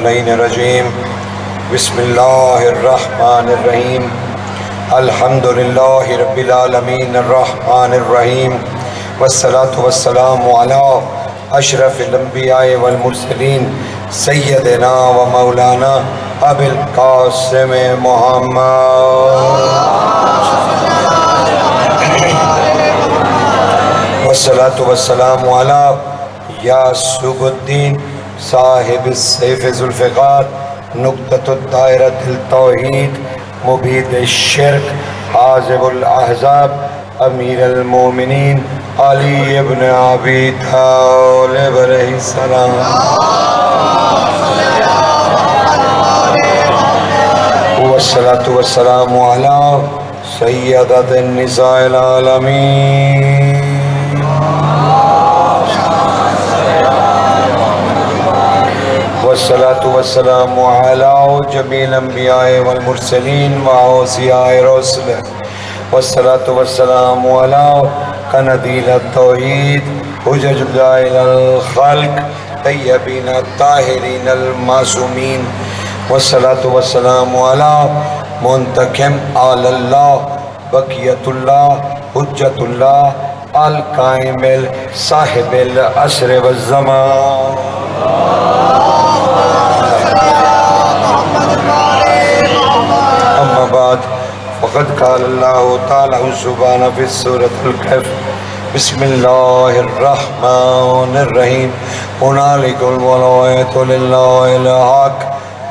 اللعین الرجیم بسم اللہ الرحمن الرحیم الحمدللہ رب العالمین الرحمن الرحیم والصلاة والسلام علی اشرف الانبیاء والمرسلین سیدنا و مولانا ابی القاسم محمد والصلاة والسلام علی یاسوب الدین صاحب السیف ذوالفقار نقطۃ الدائرۃ التوحید مبید الشرک حازب الاحزاب امیر المومنین علی ابن ابی طالب علیہ السلام والصلاة والسلام علی سیدۃ النساء العالمین والصلاة والسلام على جميع الأنبياء والمرسلين وأوصياء الرسل والصلاة والسلام على قناديل التوحيد حجج الله إلى الخلق طيبين الطاهرين المعصومين والصلاة والسلام على منتكم على الله بقية الله حجة الله القائم صاحب العصر والزمان وقد قال الله تعالى سبحانه في سورة الكهف بسم الله الرحمن الرحيم هنالك الولاية لله الحق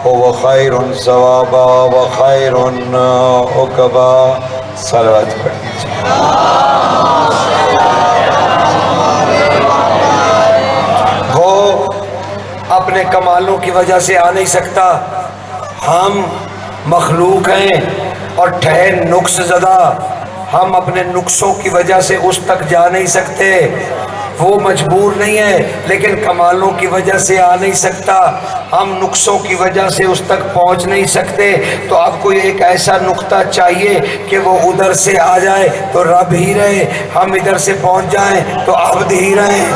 هو خير ثوابا وخير عقبا صلوات وہ اپنے کمالوں کی وجہ سے آ نہیں سکتا، ہم مخلوق ہیں اور ٹھہر نقص زدہ، ہم اپنے نقصوں کی وجہ سے اس تک جا نہیں سکتے۔ وہ مجبور نہیں ہے لیکن کمالوں کی وجہ سے آ نہیں سکتا، ہم نقصوں کی وجہ سے اس تک پہنچ نہیں سکتے۔ تو آپ کو ایک ایسا نقطہ چاہیے کہ وہ ادھر سے آ جائے تو رب ہی رہے، ہم ادھر سے پہنچ جائیں تو عبد ہی رہیں۔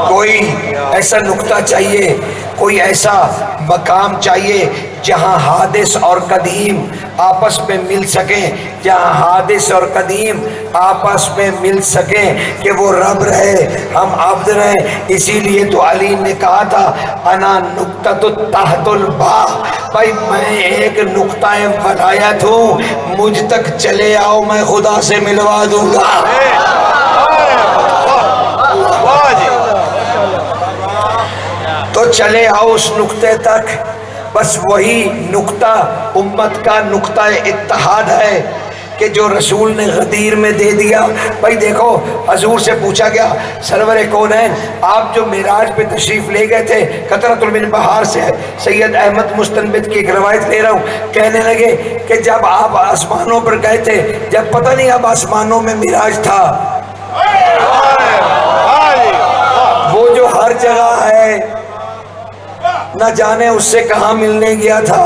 کوئی ایسا نقطہ چاہیے، کوئی ایسا مقام چاہیے جہاں حادث اور قدیم آپس میں مل سکیں، جہاں حادث اور قدیم آپس میں مل سکیں کہ وہ رب رہے ہم عبد رہیں۔ اسی لیے تو علی نے کہا تھا انا نقطۃ تحت الباء، بھائی میں ایک نقطہ ولایت ہوں، مجھ تک چلے آؤ میں خدا سے ملوا دوں گا۔ تو چلے آؤ اس نقطے تک، بس وہی نقطہ امت کا نقطہ اتحاد ہے کہ جو رسول نے غدیر میں دے دیا۔ بھائی دیکھو حضور سے پوچھا گیا سرور کونین آپ جو معراج پہ تشریف لے گئے تھے، قطرۃ من بہار سے ہے، سید احمد مستنبت کی ایک روایت لے رہا ہوں، کہنے لگے کہ جب آپ آسمانوں پر گئے تھے، جب پتہ نہیں اب آسمانوں میں معراج تھا، وہ جو ہر جگہ ہے نہ جانے اس سے کہاں ملنے گیا تھا۔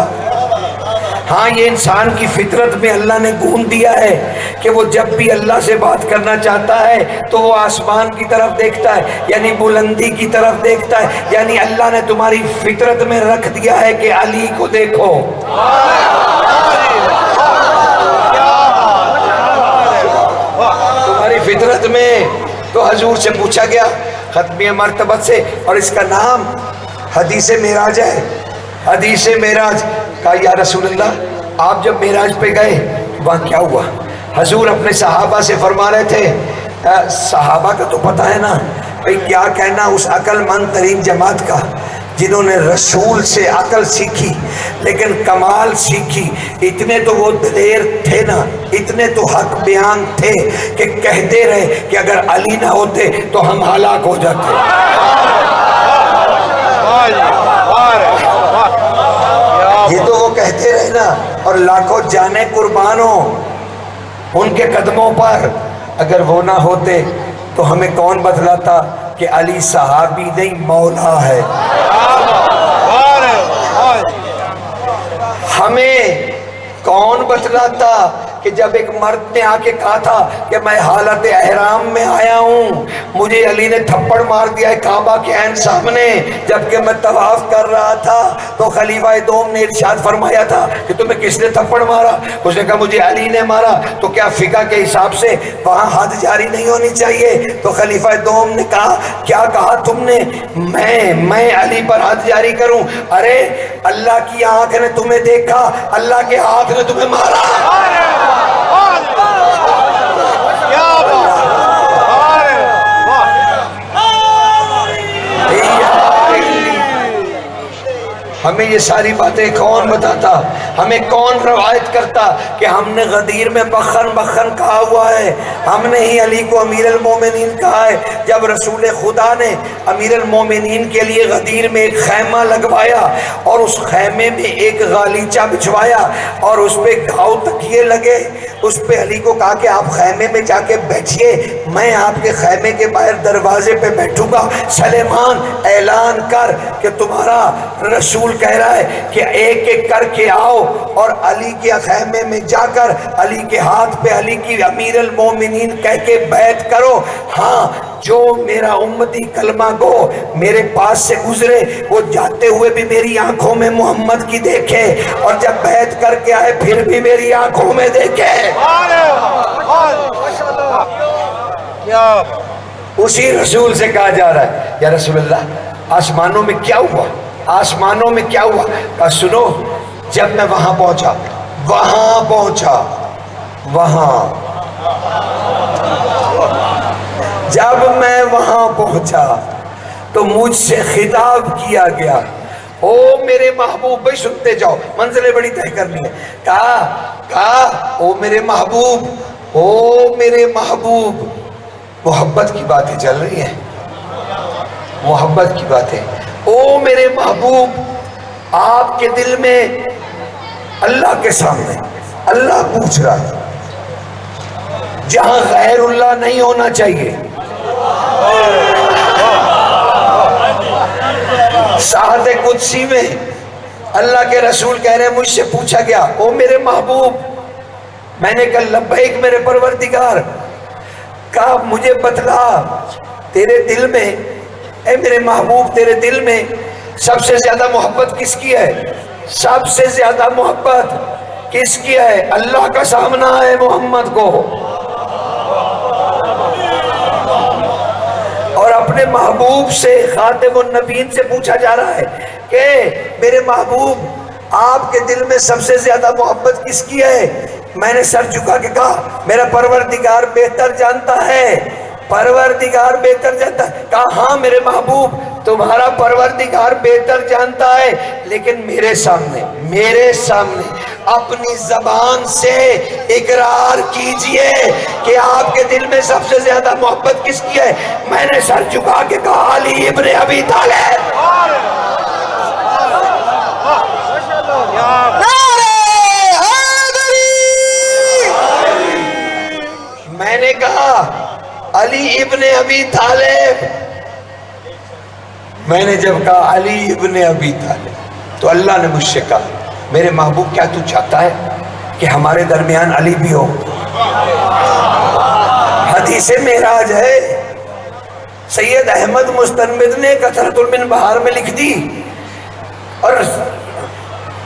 ہاں یہ انسان کی فطرت میں اللہ نے گون دیا ہے کہ وہ جب بھی اللہ سے بات کرنا چاہتا ہے تو وہ آسمان کی طرف دیکھتا ہے، یعنی بلندی کی طرف دیکھتا ہے، یعنی اللہ نے تمہاری فطرت میں رکھ دیا ہے کہ علی کو دیکھو۔ تمہاری فطرت میں۔ تو حضور سے پوچھا گیا ختمی مرتبت سے، اور اس کا نام حدیث معراج ہے، حدیث معراج۔ کہا یا رسول اللہ آپ جب معراج پہ گئے وہاں کیا ہوا؟ حضور اپنے صحابہ سے فرما رہے تھے، صحابہ کا تو پتہ ہے نا بھئی کیا کہنا اس عقل مند ترین جماعت کا جنہوں نے رسول سے عقل سیکھی لیکن کمال سیکھی، اتنے تو وہ دلیر تھے نا، اتنے تو حق بیان تھے کہ کہتے رہے کہ اگر علی نہ ہوتے تو ہم ہلاک ہو جاتے۔ یہ تو وہ کہتے رہے نا، اور لاکھوں جانیں قربان ہوں ان کے قدموں پر، اگر وہ نہ ہوتے تو ہمیں کون بتلاتا کہ علی صحابی نہیں مولا ہے؟ ہمیں کون بتلاتا کہ جب ایک مرد نے آ کے کہا تھا کہ میں حالت احرام میں آیا ہوں، مجھے علی نے تھپڑ مار دیا ہے کعبہ کے عین سامنے جبکہ میں طواف کر رہا تھا، تو خلیفہ دوم نے ارشاد فرمایا تھا کہ تمہیں کس نے تھپڑ مارا؟ اس نے کہا مجھے علی نے مارا۔ تو کیا فقہ کے حساب سے وہاں حد جاری نہیں ہونی چاہیے؟ تو خلیفہ دوم نے کہا کیا کہا تم نے؟ میں علی پر حد جاری کروں؟ ارے اللہ کی آنکھ نے تمہیں دیکھا، اللہ کے ہاتھ نے تمہیں مارا۔ ہمیں یہ ساری باتیں کون بتاتا؟ ہمیں کون روایت کرتا کہ ہم نے غدیر میں بخن بخن کہا ہوا ہے؟ ہم نے ہی علی کو امیر المومنین کہا ہے۔ جب رسول خدا نے امیر المومنین کے لیے غدیر میں ایک خیمہ لگوایا اور اس خیمے میں ایک غالیچہ بچھوایا اور اس پہ گھاؤ تکیے لگے، اس پہ علی کو کہا کہ آپ خیمے میں جا کے بیٹھیے، میں آپ کے خیمے کے باہر دروازے پہ بیٹھوں گا، سلیمان اعلان کر کہ تمہارا رسول کہہ رہا ہے کہ ایک ایک کر کے آؤ اور علی کے خیمے میں جا کر علی کے ہاتھ پہ علی کی امیر المومنین کہہ کے بیعت کرو۔ ہاں جو میرا امتی کلمہ گو میرے پاس سے گزرے وہ جاتے ہوئے بھی میری آنکھوں میں محمد کی دیکھے اور جب بیعت کر کے آئے پھر بھی میری آنکھوں میں دیکھے۔ اسی رسول سے کہا جا رہا ہے یا رسول اللہ آسمانوں میں کیا ہوا؟ آسمانوں میں کیا ہوا؟ کہا سنو، جب میں وہاں پہنچا جب میں وہاں پہنچا تو مجھ سے خطاب کیا گیا، او میرے محبوب، بھائی سنتے جاؤ منزلیں بڑی طے کرنی ہے۔ کہا او میرے محبوب، محبت کی باتیں چل رہی ہیں، محبت کی باتیں۔ او میرے محبوب، آپ کے دل میں اللہ کے سامنے اللہ پوچھ رہا ہے جہاں غیر اللہ نہیں ہونا چاہیے۔ ساحت قدسی میں اللہ کے رسول کہہ رہے ہیں مجھ سے پوچھا گیا او میرے محبوب، میں نے کہا لبیک میرے پروردگار۔ کہا مجھے بتلا تیرے دل میں، اے میرے محبوب تیرے دل میں سب سے زیادہ محبت کس کی ہے؟ سب سے زیادہ محبت کس کی ہے؟ اللہ کا سامنا ہے محمد کو۔ اور اپنے محبوب سے خاتم النبیین سے پوچھا جا رہا ہے کہ میرے محبوب آپ کے دل میں سب سے زیادہ محبت کس کی ہے؟ میں نے سر جھکا کے کہا میرا پروردگار بہتر جانتا ہے، پروردگار بہتر جانتا ہے۔ کہا ہاں میرے محبوب تمہارا پروردگار بہتر جانتا ہے، لیکن میرے سامنے اپنی زبان سے اقرار کیجئے کہ آپ کے دل میں سب سے زیادہ محبت کس کی ہے؟ میں نے سر جھکا کے کہا علی ابن ابی طالب۔ میں نے کہا علی ابن ابی طالب۔ میں نے جب کہا علی ابن ابی طالب تو اللہ نے مجھ سے کہا میرے محبوب کیا تو چاہتا ہے کہ ہمارے درمیان علی بھی ہو؟ حدیث معراج ہے، سید احمد مستنبد نے کثرت المنبہار میں لکھ دی اور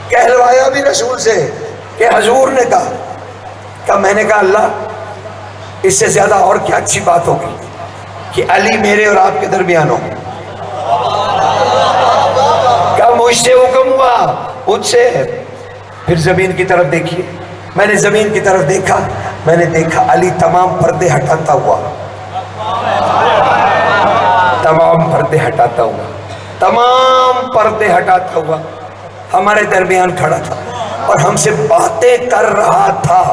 کہلوایا بھی رسول سے کہ حضور نے کہا میں نے کہا اللہ اس سے زیادہ اور کیا اچھی بات ہوگی کہ علی میرے اور آپ کے درمیان ہو۔ کہا مجھ سے حکم ہوا مجھ سے۔ پھر زمین کی طرف دیکھیے، میں نے زمین کی طرف دیکھا، میں نے دیکھا علی تمام پردے ہٹاتا ہوا ہمارے درمیان کھڑا تھا اور ہم سے باتیں کر رہا تھا۔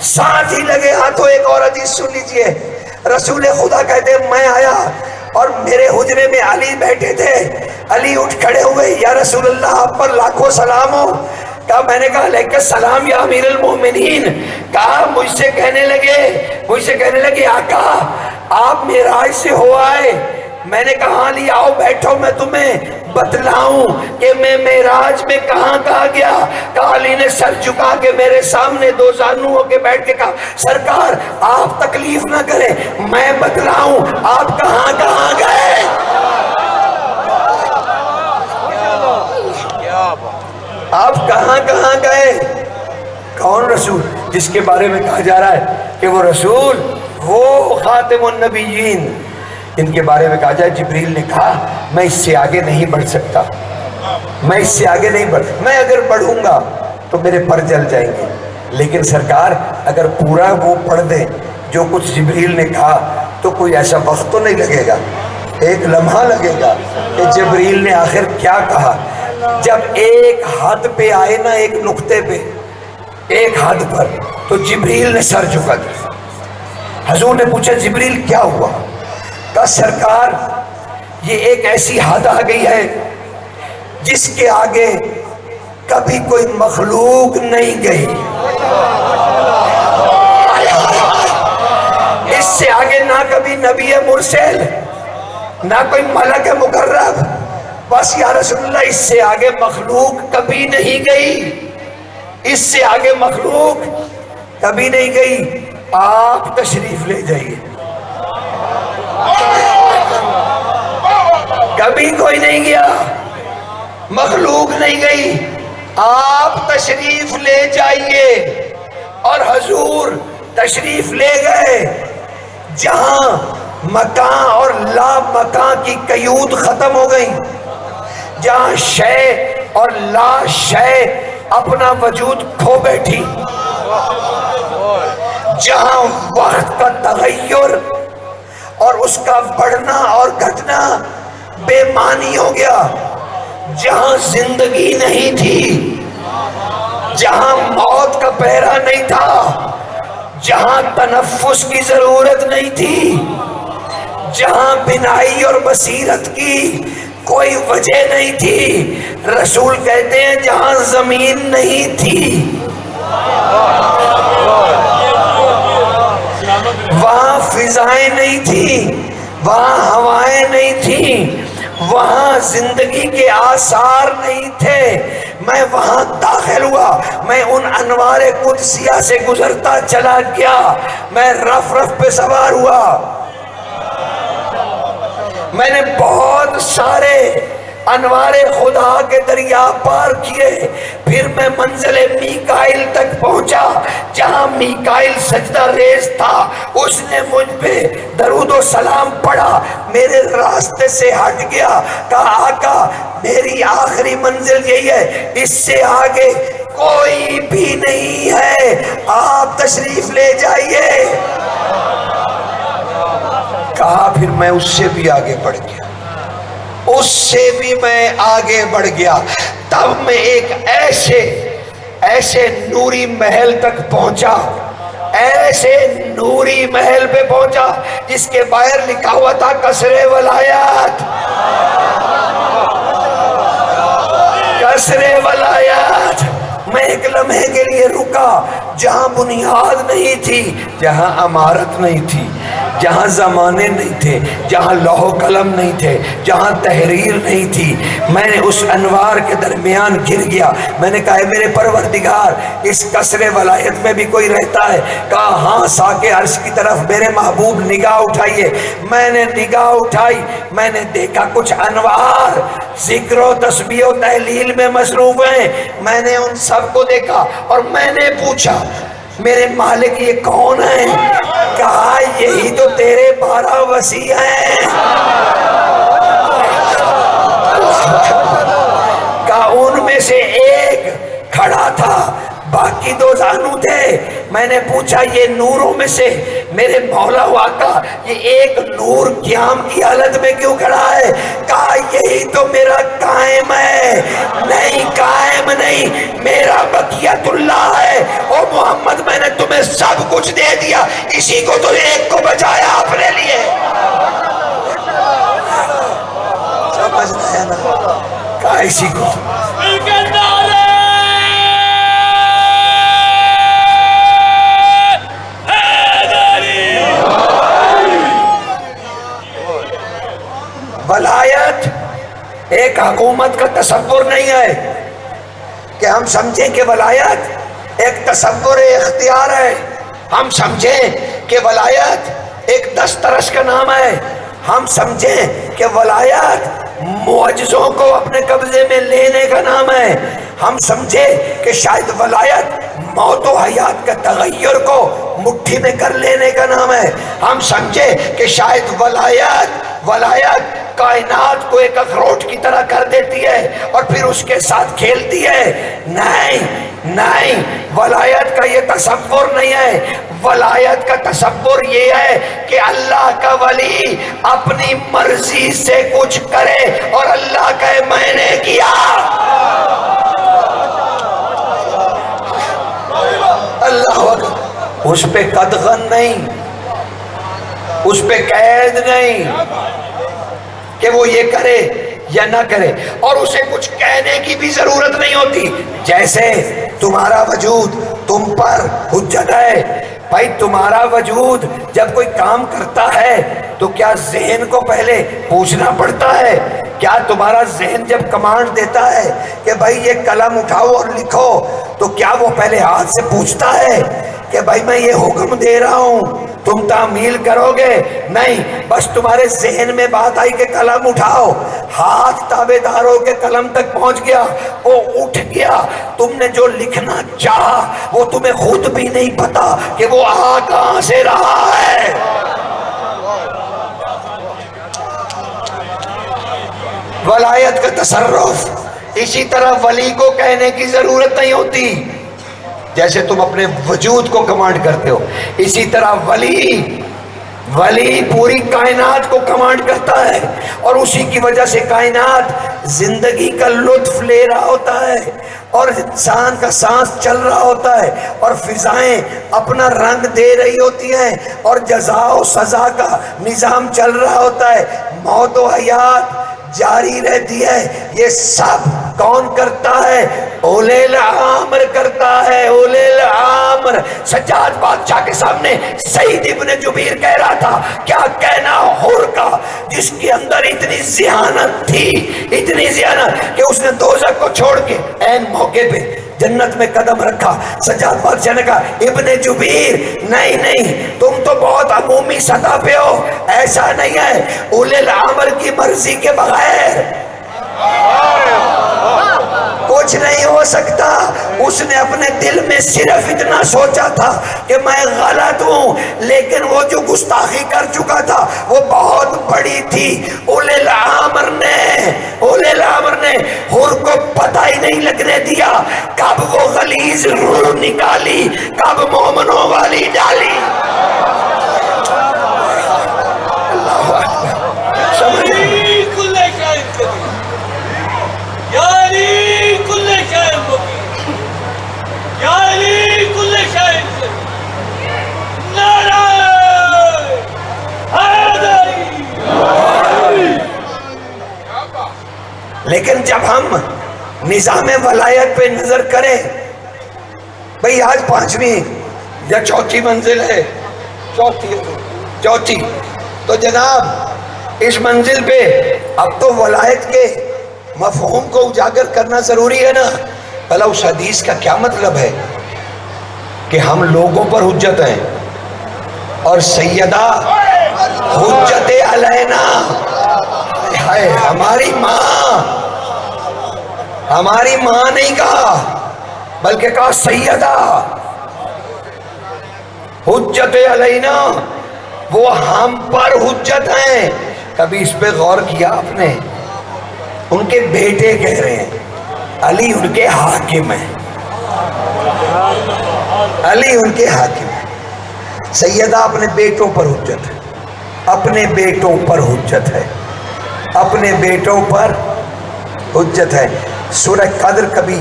ساتھ ہی لگے ہاتھوں ایک اور حدیث سن لیجئے، رسول خدا کہتے ہیں میں آیا اور میرے حجرے میں علی بیٹھے تھے، علی اٹھ کھڑے ہوئے، یا رسول اللہ آپ پر لاکھوں سلام ہو۔ کہا میں نے کہا علیہ السلام یا امیر المومنین۔ کہا مجھ سے کہنے لگے آقا آپ معراج سے ہو آئے، میں نے کہا ہاں لیا آؤ بیٹھو میں تمہیں بتلاؤں کہ میں معراج میں کہاں کہا گیا. کہا علی نے سر جھکا کے میرے سامنے دو زانو ہو کے بیٹھ کے کہا سرکار آپ تکلیف نہ کریں میں بتلاؤں آپ کہاں کہاں گئے. آپ کہاں کہاں گئے. کون رسول؟ جس کے بارے میں کہا جا رہا ہے کہ وہ رسول وہ خاتم النبیین. ان کے بارے میں کہا جائے جبریل نے کہا میں اس سے آگے نہیں بڑھ سکتا, میں اس سے آگے نہیں بڑھ, میں اگر بڑھوں گا تو میرے پر جل جائیں گے, لیکن سرکار اگر پورا وہ پڑھ دیں جو کچھ جبریل نے کہا تو کوئی ایسا وقت تو نہیں لگے گا, ایک لمحہ لگے گا کہ جبریل نے آخر کیا کہا. جب ایک حد پہ آئے نا, ایک نقطے پہ, ایک حد پر, تو جبریل نے سر جھکا دیا. حضور نے پوچھا جبریل کیا ہوا؟ کہا سرکار یہ ایک ایسی حد آ گئی ہے جس کے آگے کبھی کوئی مخلوق نہیں گئی, اس سے آگے نہ کبھی نبی مرسل نہ کوئی ملک مقرب, بس یا رسول اللہ اس سے آگے مخلوق کبھی نہیں گئی, اس سے آگے مخلوق کبھی نہیں گئی. آپ تشریف لے جائیے. کبھی کوئی نہیں گیا, مخلوق نہیں گئی, آپ تشریف لے جائیے. اور حضور تشریف لے گئے جہاں مکان اور لا مکان کی قیود ختم ہو گئی, جہاں شے اور لا شے اپنا وجود کھو بیٹھی, جہاں وقت کا تغیر اور اس کا بڑھنا اور گھٹنا بے معنی ہو گیا, جہاں زندگی نہیں تھی, جہاں موت کا پہرا نہیں تھا, جہاں تنفس کی ضرورت نہیں تھی, جہاں بینائی اور بصیرت کی کوئی وجہ نہیں تھی. رسول کہتے ہیں جہاں زمین نہیں تھی وہاں فضائیں نہیں تھی, وہاں ہوائیں نہیں تھی, وہاں زندگی کے آثار نہیں تھے. میں وہاں داخل ہوا, میں ان انوار قدسیہ سے گزرتا چلا گیا, میں رف رف پہ سوار ہوا, میں نے بہت سارے انوار خدا کے دریا پار کیے, پھر میں منزل میکائل تک پہنچا جہاں میکائل سجدہ ریز تھا. اس نے مجھ پہ درود و سلام پڑھا, میرے راستے سے ہٹ گیا, کہا آقا میری آخری منزل یہی ہے, اس سے آگے کوئی بھی نہیں ہے, آپ تشریف لے جائیے. کہا پھر میں اس سے بھی آگے بڑھ گیا, اس سے بھی میں آگے بڑھ گیا. تب میں ایک ایسے نوری محل تک پہنچا, ایسے نوری محل پہ پہنچا جس کے باہر لکھا ہوا تھا قصر ولایات, قصر ولایات. میں ایک لمحے کے لیے رکا جہاں بنیاد نہیں تھی, جہاں عمارت نہیں تھی, جہاں زمانے نہیں تھے, جہاں لوح و قلم نہیں تھے, جہاں تحریر نہیں تھی. میں نے اس انوار کے درمیان گر گیا. میں نے کہا میرے پروردگار اس قصر ولایت میں بھی کوئی رہتا ہے؟ کہا ہاں ساکے عرش کی طرف میرے محبوب نگاہ اٹھائیے. میں نے نگاہ اٹھائی, میں نے دیکھا کچھ انوار ذکر و تسبیح و تحلیل میں مصروف ہیں. میں نے ان سب کو دیکھا اور میں نے پوچھا میرے مالک یہ کون ہے؟ کہا یہی تو تیرے 12 وصی ہیں. کہا ان میں سے ایک کھڑا تھا, باقی 2 زانو تھے. میں نے پوچھا یہ نوروں میں سے میرے مولا و آقا یہ ایک نور قیام کی حالت میں کیوں کھڑا ہے؟ کہا یہی تو میرا قائم ہے. نہیں قائم نہیں, میرا بقیت اللہ ہے. او محمد میں نے تمہیں سب کچھ دے دیا, اسی کو تو ایک کو بچایا اپنے لیے. سمجھ آیا نا؟ کہا اسی کو. ولایت ایک حکومت کا تصور نہیں ہے کہ ہم سمجھیں کہ ولایت ایک تصور اختیار ہے، ہم سمجھیں کہ ولایت ایک دسترس کا نام ہے، ہم سمجھیں کہ ولایت معجزوں کو اپنے قبضے میں لینے کا نام ہے، ہم سمجھیں کہ شاید ولایت موت و حیات کا تغیر کو مٹھی میں کر لینے کا نام ہے، ہم سمجھیں کہ شاید ولایت کائنات کو ایک اخروٹ کی طرح کر دیتی ہے اور پھر اس کے ساتھ کھیلتی ہے۔ نہیں، ولایت کا یہ تصور نہیں ہے۔ ولایت کا تصور یہ ہے کہ اللہ کا ولی اپنی مرضی سے کچھ کرے اور اللہ کہے میں نے کیا۔ اللہ اکبر۔ اس پہ قدغن نہیں، اس پہ قید نہیں کہ وہ یہ کرے یا نہ کرے، اور اسے کچھ کہنے کی بھی ضرورت نہیں ہوتی۔ جیسے تمہارا وجود تم پر حجت ہے، بھائی تمہارا وجود جب کوئی کام کرتا ہے تو کیا ذہن کو پہلے پوچھنا پڑتا ہے؟ کیا تمہارا ذہن جب کمانڈ دیتا ہے کہ بھائی یہ قلم اٹھاؤ اور لکھو تو کیا وہ پہلے ہاتھ سے پوچھتا ہے کہ بھائی میں یہ حکم دے رہا ہوں تم تعمیل کرو گے؟ نہیں، بس تمہارے ذہن میں بات آئی کہ قلم اٹھاؤ، ہاتھ تابع دار ہو کے قلم تک پہنچ گیا، وہ اٹھ گیا، تم نے جو لکھنا چاہا وہ تمہیں خود بھی نہیں پتا کہ وہ آ کہاں سے رہا ہے۔ ولایت کا تصرف اسی طرح ولی کو کہنے کی ضرورت نہیں ہوتی، جیسے تم اپنے وجود کو کمانڈ کرتے ہو اسی طرح ولی پوری کائنات کو کمانڈ کرتا ہے، اور اسی کی وجہ سے کائنات زندگی کا لطف لے رہا ہوتا ہے اور انسان کا سانس چل رہا ہوتا ہے اور فضائیں اپنا رنگ دے رہی ہوتی ہیں اور جزا و سزا کا نظام چل رہا ہوتا ہے، موت و حیات جاری رہتی ہے۔ یہ سب کون کرتا ہے؟ اولے الامر کرتا ہے، اولے الامر۔ سجاد بادشاہ کے سامنے سعید ابن جبیر کہہ رہا تھا کیا کہنا حر کا جس کے اندر اتنی ذہانت تھی، اتنی ذہانت کہ اس نے دوزخ کو چھوڑ کے عین موقع پہ جنت میں قدم رکھا۔ سجاد بادشاہ نے کہا ابن جبیر نہیں، تم تو بہت عمومی سطح پہ ہو، ایسا نہیں ہے، اولے الامر کی مرضی کے بغیر کچھ نہیں ہو سکتا۔ اس نے اپنے دل میں صرف اتنا سوچا تھا کہ میں غلط ہوں، لیکن وہ جو گستاخی کر چکا تھا وہ بہت بڑی تھی۔ اولے الامر نے حر کو پتہ ہی نہیں لگنے دیا کب وہ غلیظ روح نکالی، کب مومنوں والی ڈالی۔ اللہ اکبر، سمجھ لیکن جب ہم نظام ولایت پہ نظر کریں، بھئی آج 5ویں یا 4تھی منزل ہے، چوتھی، تو جناب اس منزل پہ اب تو ولایت کے مفہوم کو اجاگر کرنا ضروری ہے نا۔ بھلا اس حدیث کا کیا مطلب ہے کہ ہم لوگوں پر حجت ہیں اور سیدہ حجت علینا، ہماری ماں نہیں کہا بلکہ کہا سیدہ حجت علینا، وہ ہم پر حجت ہیں۔ کبھی اس پہ غور کیا آپ نے؟ ان کے بیٹے کہہ رہے ہیں علی ان کے حاکم ہیں، علی ان کے حاکم ہیں، سیدہ اپنے بیٹوں پر حجت ہے، اپنے بیٹوں پر حجت ہے، اپنے بیٹوں پر حجت ہے۔ سورہ قدر کبھی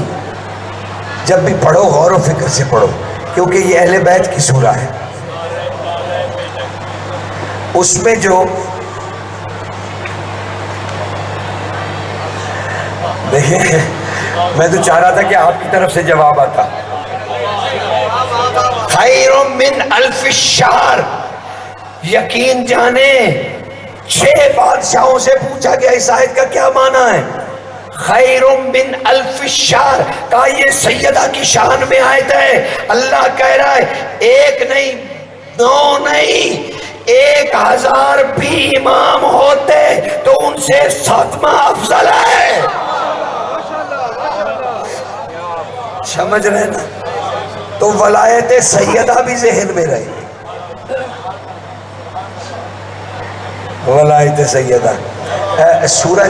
جب بھی پڑھو غور و فکر سے پڑھو، کیونکہ یہ اہل بیت کی سورہ ہے۔ اس میں جو دیکھیں، میں تو چاہ رہا تھا کہ آپ کی طرف سے جواب آتا۔ خیر من الف الشہر، یقین جانے 6 بادشاہوں سے پوچھا گیا اس آیت کا کیا معنی ہے؟ خیر من الف شہر، کہا یہ سیدہ کی شان میں آیت ہے۔ اللہ کہہ رہا ہے ایک نہیں 9 نہیں 1000 بھی امام ہوتے تو ان سے 7واں افضل ہے۔ سمجھ رہے نا؟ تو ولایت سیدہ بھی ذہن میں رہے، ولایت سیدہ۔ سورہ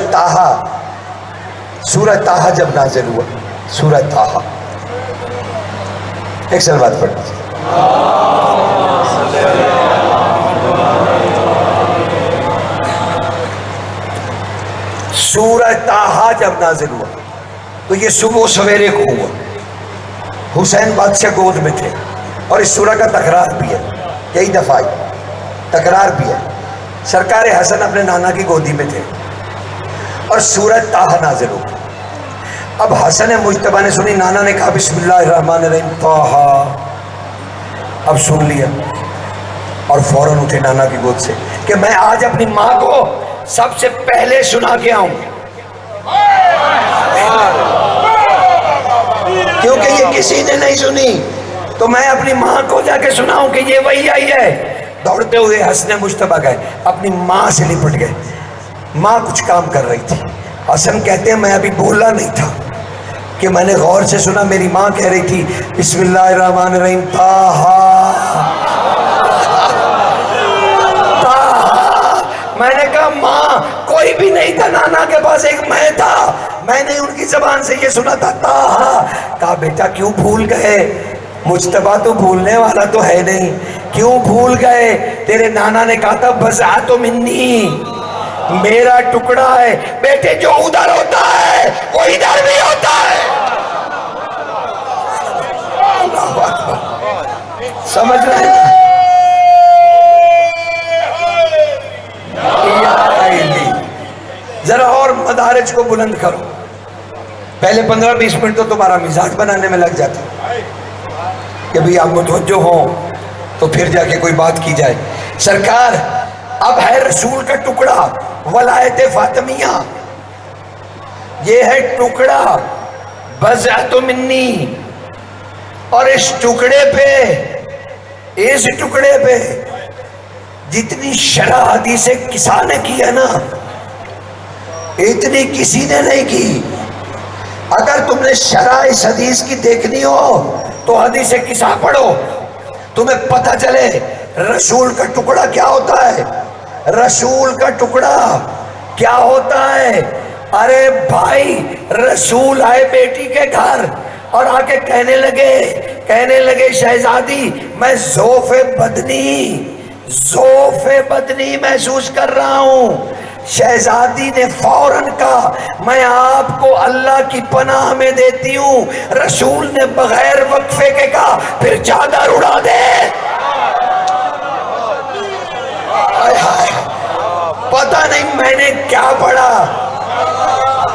طٰہٰ جب نازل ہوا، سورہ طٰہٰ ایک سلوات پڑھ لیجیے۔ سورہ طٰہٰ جب نازل ہوا تو یہ صبح و سویرے کو ہوا، حسین بادشاہ گود میں تھے، اور اس سورہ کا تکرار بھی ہے، کئی دفعہ تکرار بھی ہے۔ سرکار حسن اپنے نانا کی گودی میں تھے اور سورہ طٰہٰ نازل ہو۔ اب حسن مجتبیٰ نے سنی، نانا نے کہا بسم اللہ الرحمن الرحیم طٰہٰ، اب سن لیا اور فوراً اٹھے نانا کی گود سے کہ میں آج اپنی ماں کو سب سے پہلے سنا کے آؤں، کیونکہ یہ کسی نے نہیں سنی، تو میں اپنی ماں کو جا کے سناؤں کہ یہ وہی آئی ہے۔ دوڑتے ہوئے حسن مجتبیٰ گئے، اپنی ماں سے لپٹ گئے۔ ماں کچھ کام کر رہی تھی۔ حسن کہتے ہیں میں ابھی بولا نہیں تھا کہ میں نے غور سے سنا، میری ماں کہہ رہی تھی بسم اللہ الرحمن الرحیم طٰہٰ۔ میں نے کہا ماں کوئی بھی نہیں تھا، نانا کے پاس ایک میں تھا، میں نے ان کی زبان سے یہ سنا تھا طٰہٰ۔ کہا بیٹا کیوں بھول گئے؟ مجتبیٰ تو بھولنے والا تو ہے نہیں، کیوں بھول گئے؟ تیرے نانا نے کہا تھا بضعۃ منی، میرا ٹکڑا ہے، بیٹے جو ادھر ہوتا ہے وہ ادھر بھی ہوتا ہے۔ اللہ اکبر، سمجھ رہے ہیں؟ ذرا اور مدارج کو بلند کرو، پہلے 15-20 منٹ تو تمہارا مزاج بنانے میں لگ جاتا کہ بھی آپ متوجہ ہوں تو پھر جا کے کوئی بات کی جائے۔ سرکار اب ہے رسول کا ٹکڑا، ولایت فاطمیہ، یہ ہے ٹکڑا بضعۃ منی، اور اس ٹکڑے پہ جتنی شرح حدیث کسا نے کی ہے نا، اتنی کسی نے نہیں کی۔ اگر تم نے شرح اس حدیث کی دیکھنی ہو تو حدیث کسا پڑھو، تمہیں پتہ چلے رسول کا ٹکڑا کیا ہوتا ہے، رسول کا ٹکڑا کیا ہوتا ہے۔ ارے بھائی، رسول آئے بیٹی کے گھر اور آ کے کہنے لگے شہزادی میں ضعف بدنی محسوس کر رہا ہوں۔ شہزادی نے فوراً کہا میں آپ کو اللہ کی پناہ میں دیتی ہوں۔ رسول نے بغیر وقفے کے کہا پھر چادر اڑا دے۔ پتہ نہیں میں نے کیا پڑھا،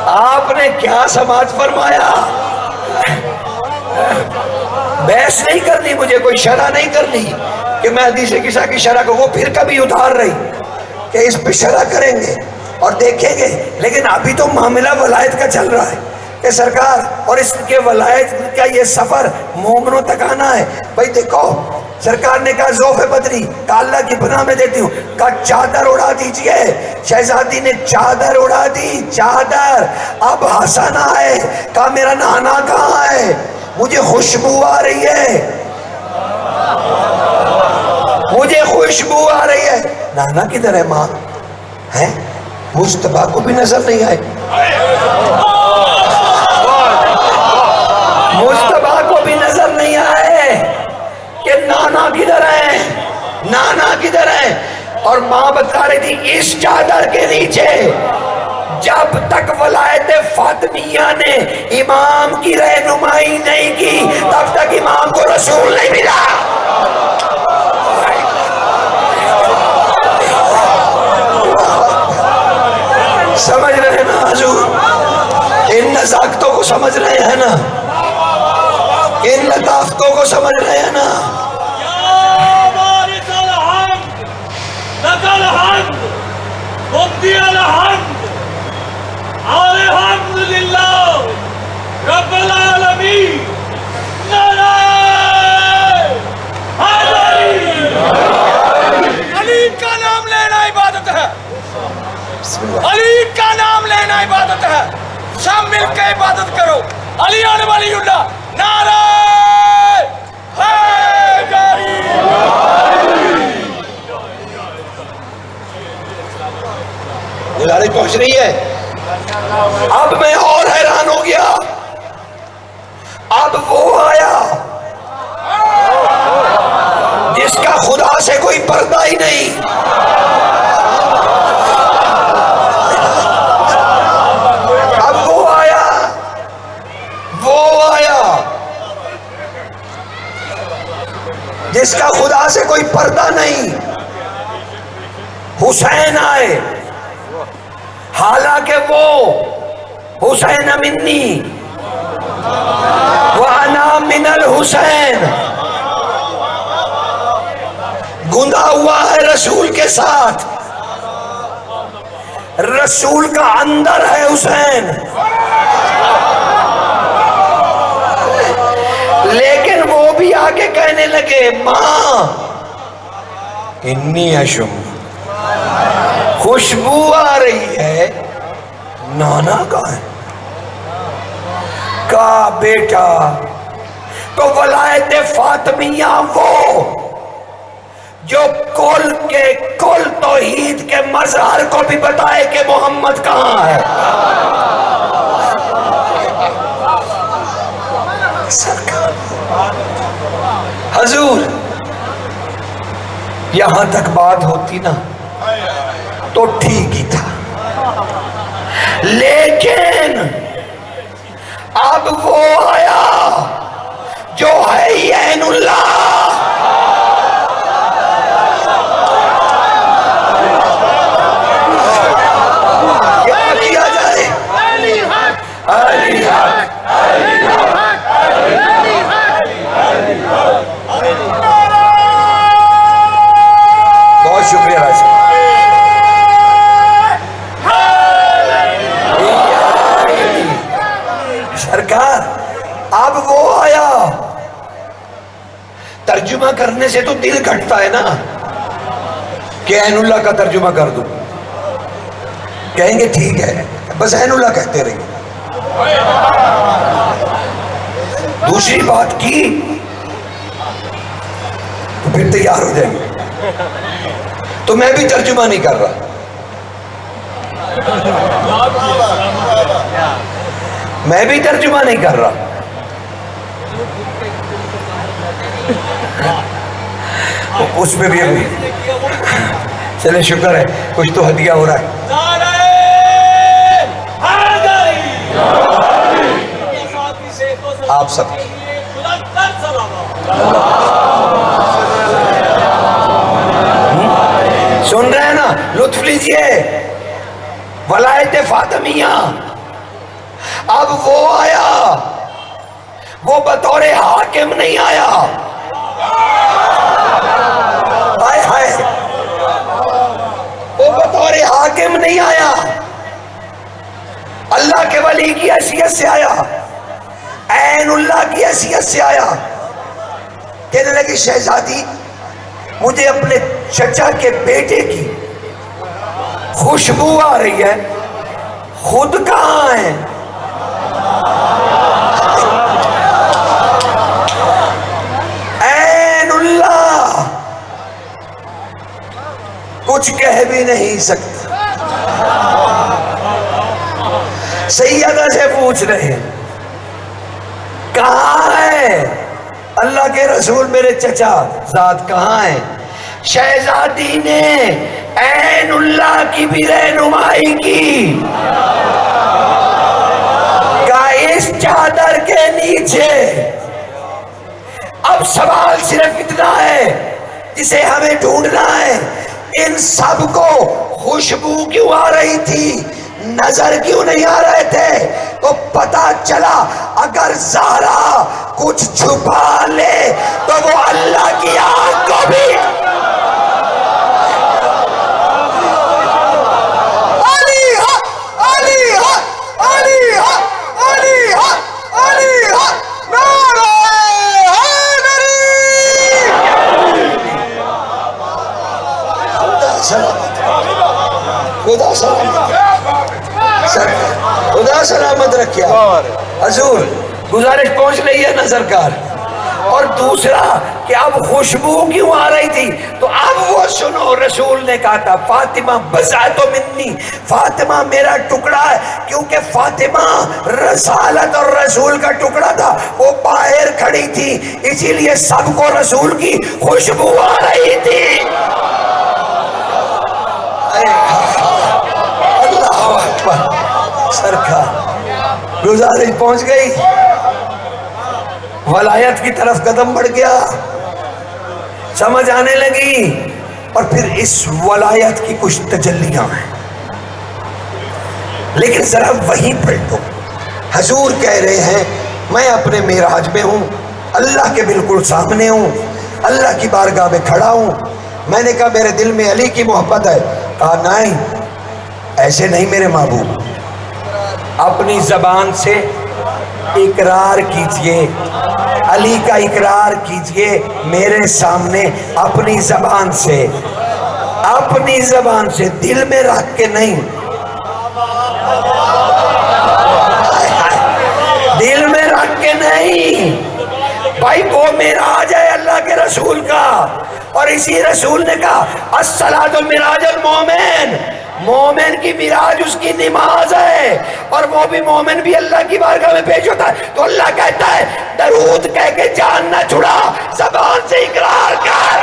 آپ نے کیا سماعت فرمایا۔ بحث نہیں کرنی، مجھے کوئی شرح نہیں کرنی کہ میں حدیث کسا کی شرح کو، وہ پھر کبھی ادھار رہی کہ اس پہ شرح کریں گے اور دیکھیں گے، لیکن ابھی تو معاملہ ولایت کا چل رہا ہے کہ سرکار اور اس کے ولایت کا یہ سفر مومنوں تک آنا ہے۔ بھائی دیکھو، سرکار نے کہا ضعف بدنی، کہا اللہ کی پناہ میں دیتی ہوں، کہا چادر اڑا دیجئے۔ شہزادی نے چادر اڑا دی، چادر۔ اب حسن آئے، کہا میرا نانا کہاں ہے، مجھے خوشبو آ رہی ہے، مجھے خوشبو آ رہی ہے۔ نانا کدھر ہے؟ ماں ہے؟ مجتبیٰ کو بھی نظر نہیں آئے، مجتبیٰ کو بھی نظر نہیں آئے کہ نانا کدھر ہے، نانا کدھر ہے۔ اور ماں بتا رہی تھی اس چادر کے نیچے جب تک ولایت فاطمیہ نے امام کی رہنمائی نہیں کی تب تک امام کو رسول نہیں ملا۔ سمجھ رہے ہیں نا حضور؟ ان نزاکتوں کو سمجھ رہے ہیں نا؟ ان لطافتوں کو سمجھ رہے ہیں نا؟ لکتی الحمد الحمدللہ رب العالمین نعرہ حیدری۔ علی کا نام لینا عبادت ہے، علی کا نام لینا عبادت ہے، سب مل کے عبادت کرو۔ علی ولی اللہ نعرہ حیدری۔ دلاری پہنچ رہی ہے۔ اب میں اور حیران ہو گیا، اب وہ آیا جس کا خدا سے کوئی پردہ ہی نہیں، اب وہ آیا جس کا خدا سے کوئی پردہ نہیں۔ حسین آئے، حالانکہ وہ حسین منی وَأَنَا مِنَ الْحُسَيْن، گندا ہوا ہے رسول کے ساتھ، رسول کا اندر ہے حسین، لیکن وہ بھی آگے کہنے لگے ماں انی اشم، خوشبو آ رہی ہے، نانا کہاں ہے؟ کہا بیٹا تو ولایت فاطمیہ وہ جو کل کے کل توحید کے مظہر کو بھی بتائے کہ محمد کہاں ہے۔ حضور یہاں تک بات ہوتی نا تو ٹھیک ہی تھا، لیکن اب وہ آیا جو ہے عین اللہ۔ کیا کیا جائے؟ علی حق، علی حق، بہت شکریہ راشد۔ سرکار اب وہ آیا، ترجمہ کرنے سے تو دل گھٹتا ہے نا کہ عین اللہ کا ترجمہ کر دوں، کہیں گے ٹھیک ہے بس عین اللہ کہتے رہیے۔ دوسری بات کی تو پھر تیار ہو جائیں گے، تو میں بھی ترجمہ نہیں کر رہا، میں بھی ترجمہ نہیں کر رہا، اس میں بھی ابھی چلے شکر ہے کچھ تو ہدیہ ہو رہا ہے۔ آپ سب سن رہے ہیں نا، لطف لیجئے۔ ولایت فاطمیہ اب وہ آیا، وہ بطور حاکم نہیں آیا، ہائے ہائے، وہ بطور حاکم نہیں آیا، اللہ کے ولی کی حیثیت سے آیا، عین اللہ کی حیثیت سے آیا۔ کہنے لگی شہزادی مجھے اپنے چچا کے بیٹے کی خوشبو آ رہی ہے، خود کہاں ہے؟ عین اللہ کچھ کہہ بھی نہیں سکتا، سیدہ سے پوچھ رہے ہیں کہاں ہے اللہ کے رسول، میرے چچا ذات کہاں ہے؟ شہزادی نے عین اللہ کی بھی رہنمائی کی، کہا اس چادر کے نیچے اب سوال صرف اتنا ہے جسے ہمیں ڈھونڈنا ہے، ان سب کو خوشبو کیوں آ رہی تھی، نظر کیوں نہیں آ رہے تھے؟ تو پتا چلا اگر زہرا کچھ چھپا لے تو وہ اللہ کی آنکھ کو بھی خدا سلامت رکھے حضور گزارش پہنچ رہی ہے نا سرکار. اور دوسرا کہ اب خوشبو کیوں آ رہی تھی تو اب وہ سنو رسول نے کہا تھا فاطمہ بضعۃ منی، فاطمہ میرا ٹکڑا ہے، کیونکہ فاطمہ رسالت اور رسول کا ٹکڑا تھا، وہ باہر کھڑی تھی اسی لیے سب کو رسول کی خوشبو آ رہی تھی. اللہ اکبر. سرکار گزارش پہنچ گئی، ولایت کی طرف قدم بڑھ گیا، سمجھ آنے لگی. اور پھر اس ولایت کی کچھ تجلیاں ہیں، لیکن ذرا وہیں پلٹو. حضور کہہ رہے ہیں میں اپنے معراج میں ہوں، اللہ کے بالکل سامنے ہوں، اللہ کی بارگاہ میں کھڑا ہوں. میں نے کہا میرے دل میں علی کی محبت ہے. کہا نہیں ایسے نہیں میرے محبوب، اپنی زبان سے اقرار کیجئے، علی کا اقرار کیجئے میرے سامنے اپنی زبان سے، اپنی زبان سے، دل میں رکھ کے نہیں، دل میں رکھ کے نہیں. بھائی وہ معراج ہے اللہ کے رسول کا، اور اسی رسول نے کہا الصلاۃ معراج المومن، مومن کی معراج اس کی نماز ہے، اور وہ بھی مومن بھی اللہ کی بارگاہ میں پیش ہوتا ہے. تو اللہ کہتا ہے درود کہہ کے جان نہ چھڑا، زبان سے اقرار کر.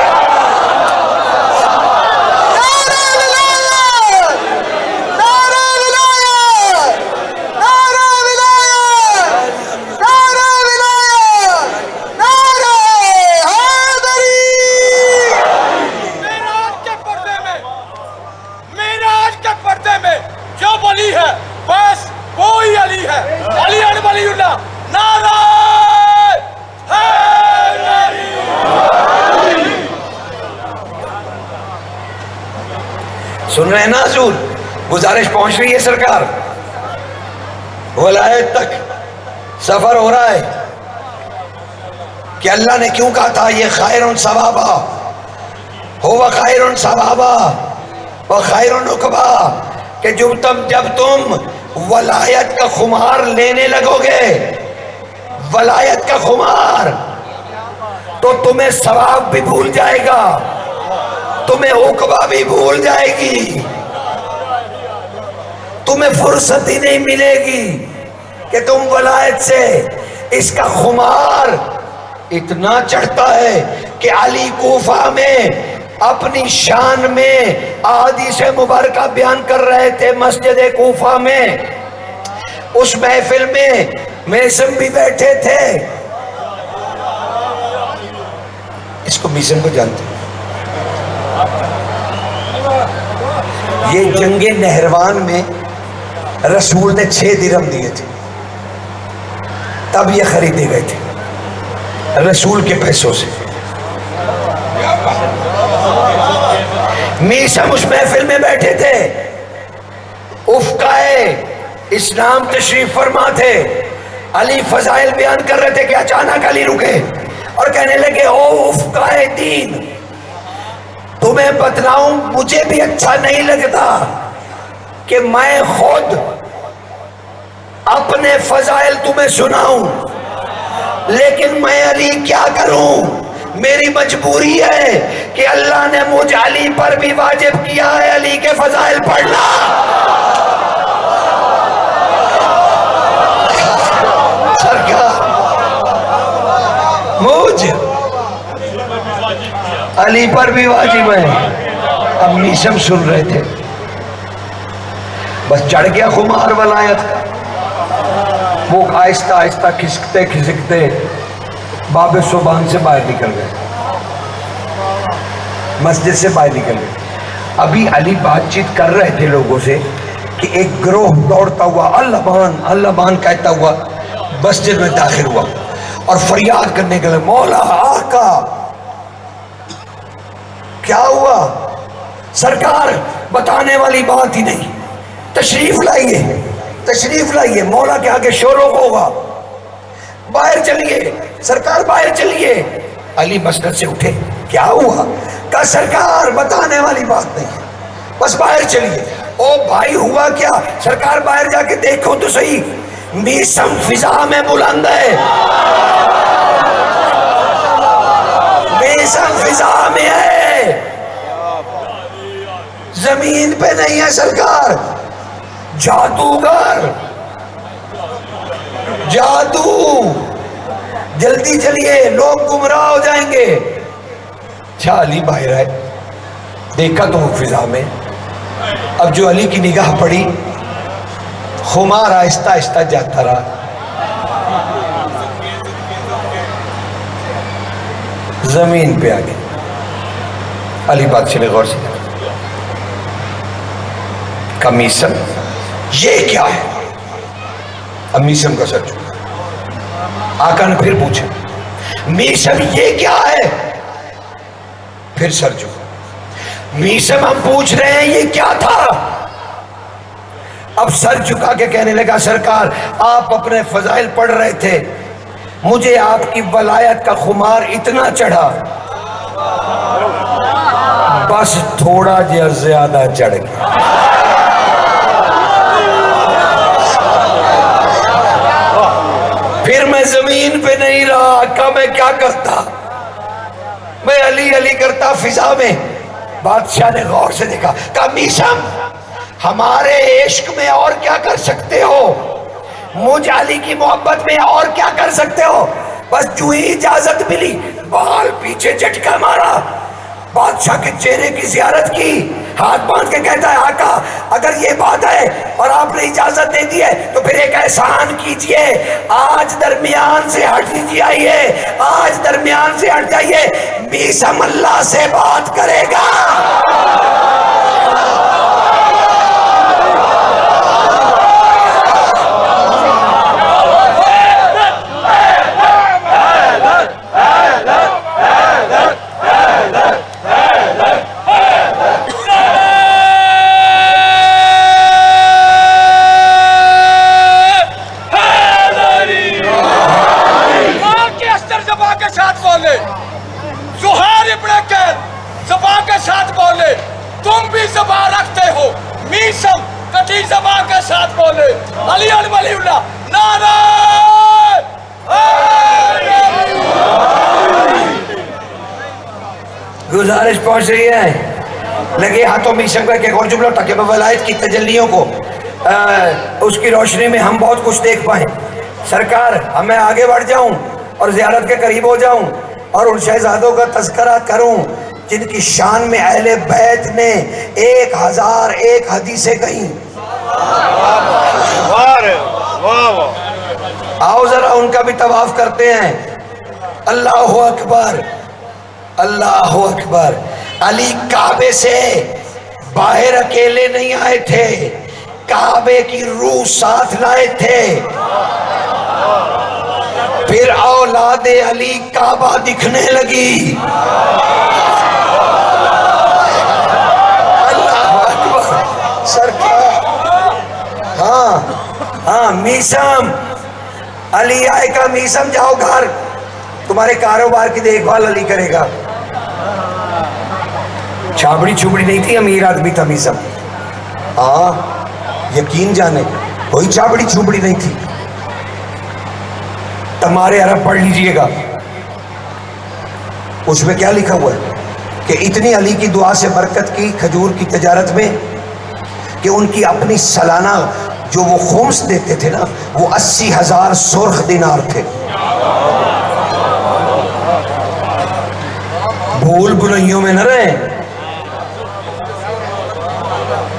علی ہے بس وہی علی ہے، علی ولی اللہ. نعرہ حیدری. سن رہے ہیں نا حضور؟ گزارش پہنچ رہی ہے سرکار، ولایت تک سفر ہو رہا ہے کہ اللہ نے کیوں کہا تھا یہ خیر ثوابا ہوا خیر ثوابا و خیر عقبا، کہ جب تم ولایت کا خمار لینے لگو گے، ولایت کا خمار، تو تمہیں ثواب بھی بھول جائے گا، تمہیں عقبہ بھی بھول جائے گی، تمہیں فرصت ہی نہیں ملے گی کہ تم ولایت سے. اس کا خمار اتنا چڑھتا ہے کہ علی کوفہ میں اپنی شان میں احادیث مبارکہ بیان کر رہے تھے مسجد کوفہ میں. اس محفل میں میسم بھی بیٹھے تھے. اس کو میسم کو جانتے ہیں؟ یہ جنگ نہروان میں رسول نے 6 درہم دیے تھے، تب یہ خریدے گئے تھے رسول کے پیسوں سے. میسم اس محفل میں بیٹھے تھے، افقائے اسلام تشریف فرما تھے، علی فضائل بیان کر رہے تھے کہ اچانک علی رکے اور کہنے لگے او افقائے دین، تمہیں بتلاؤں مجھے بھی اچھا نہیں لگتا کہ میں خود اپنے فضائل تمہیں سناؤں، لیکن میں علی کیا کروں، میری مجبوری ہے کہ اللہ نے مجھ علی پر بھی واجب کیا ہے علی کے فضائل پڑھنا. سرکار مجھ علی پر بھی واجب ہے. اب میسم سن رہے تھے، بس چڑھ گیا خمار ولایت کا. وہ آہستہ آہستہ کھسکتے کھسکتے باب سبحان سے باہر نکل گئے، مسجد سے باہر نکل گئے. ابھی علی بات چیت کر رہے تھے لوگوں سے کہ ایک گروہ دوڑتا ہوا اللہ بان کہتا ہوا مسجد میں داخل ہوا اور فریاد کرنے کے لئے مولا آقا کیا ہوا؟ سرکار بتانے والی بات ہی نہیں، تشریف لائیے مولا کے آگے شور ہوگا، باہر چلیے سرکار باہر چلیے. علی مسجد سے اٹھے، کیا ہوا؟ کہا سرکار بتانے والی بات نہیں، بس باہر چلیے. او بھائی ہوا کیا؟ سرکار باہر جا کے دیکھو تو صحیح، میسم فضا میں بلند ہے، میسم فضا میں ہے، زمین پہ نہیں ہے سرکار۔ جادوگر، جادو، جلدی چلیے لوگ گمراہ ہو جائیں گے۔ اچھا علی باہر آئے، دیکھا تو وہ فضا میں، اب جو علی کی نگاہ پڑی، خمار آہستہ آہستہ جاتا رہا، زمین پہ آ گیا۔ علی بادشاہ نے غور سے دیکھا، کہا میسم یہ کیا ہے؟ اب میسم کا سر جھکا، آقا نے پھر پوچھا میسم یہ کیا ہے؟ پھر سر جھکا، میسم ہم پوچھ رہے ہیں یہ کیا تھا؟ اب سر جھکا کے کہنے لگا سرکار آپ اپنے فضائل پڑھ رہے تھے، مجھے آپ کی ولایت کا خمار اتنا چڑھا، بس تھوڑا جہا زیادہ چڑھ گیا۔ پھر میں زمین پہ نہیں رہا، کہا میں کیا کرتا؟ میں علی علی کرتا فضا میں۔ بادشاہ نے غور سے دیکھا، کہا میسم ہمارے عشق میں اور کیا کر سکتے ہو؟ مجھ علی کی محبت میں اور کیا کر سکتے ہو؟ بس جو ہی اجازت ملی بال پیچھے جھٹکا مارا، بادشاہ کے چہرے کی زیارت کی، ہاتھ باندھ کے کہتا ہے آقا اگر یہ بات ہے اور آپ نے اجازت دے دی ہے تو پھر ایک احسان کیجئے، آج درمیان سے ہٹ جائیے، آج درمیان سے ہٹ جائیے، میسم اللہ سے بات کرے گا۔ زہیر ابن قید زبان کے ساتھ بولے، تم بھی زبان رکھتے ہو، میسم کٹی زبان کے ساتھ بولے، علی ولی اللہ نعرہ گزارش پہنچ رہی ہے، لگے ہاتھوں میسم کا کہ ایک اور جملہ تاکہ میں ولایت کی تجلیوں کو اس کی روشنی میں ہم بہت کچھ دیکھ پائیں۔ سرکار ہمیں آگے بڑھ جاؤں اور زیارت کے قریب ہو جاؤں اور ان شہزادوں کا تذکرہ کروں جن کی شان میں اہل بیت نے 1001 حدیثیں کہیں۔ آؤ ذرا ان کا بھی طواف کرتے ہیں۔ اللہ اکبر، اللہ اکبر۔ علی کعبے سے باہر اکیلے نہیں آئے تھے، کعبے کی روح ساتھ لائے تھے۔ پھر اولاد علی کعبہ دکھنے لگی۔ اللہ اکبر سرکار۔ ہاں میسم، علی آئے گا، میسم جاؤ گھر، تمہارے کاروبار کی دیکھ بھال علی کرے گا۔ چھابڑی چھوبڑی نہیں تھی، امیر آدمی تھا میسم۔ ہاں یقین جانے کوئی چھابڑی چھوبڑی نہیں تھی۔ تمہارے عرب پڑھ لیجئے گا، اس میں کیا لکھا ہوا ہے کہ اتنی علی کی دعا سے برکت کی کھجور کی تجارت میں کہ ان کی اپنی سالانہ جو وہ خمس دیتے تھے نا، وہ 80,000 سرخ دینار تھے۔ بھول بھلائیوں میں نہ رہیں۔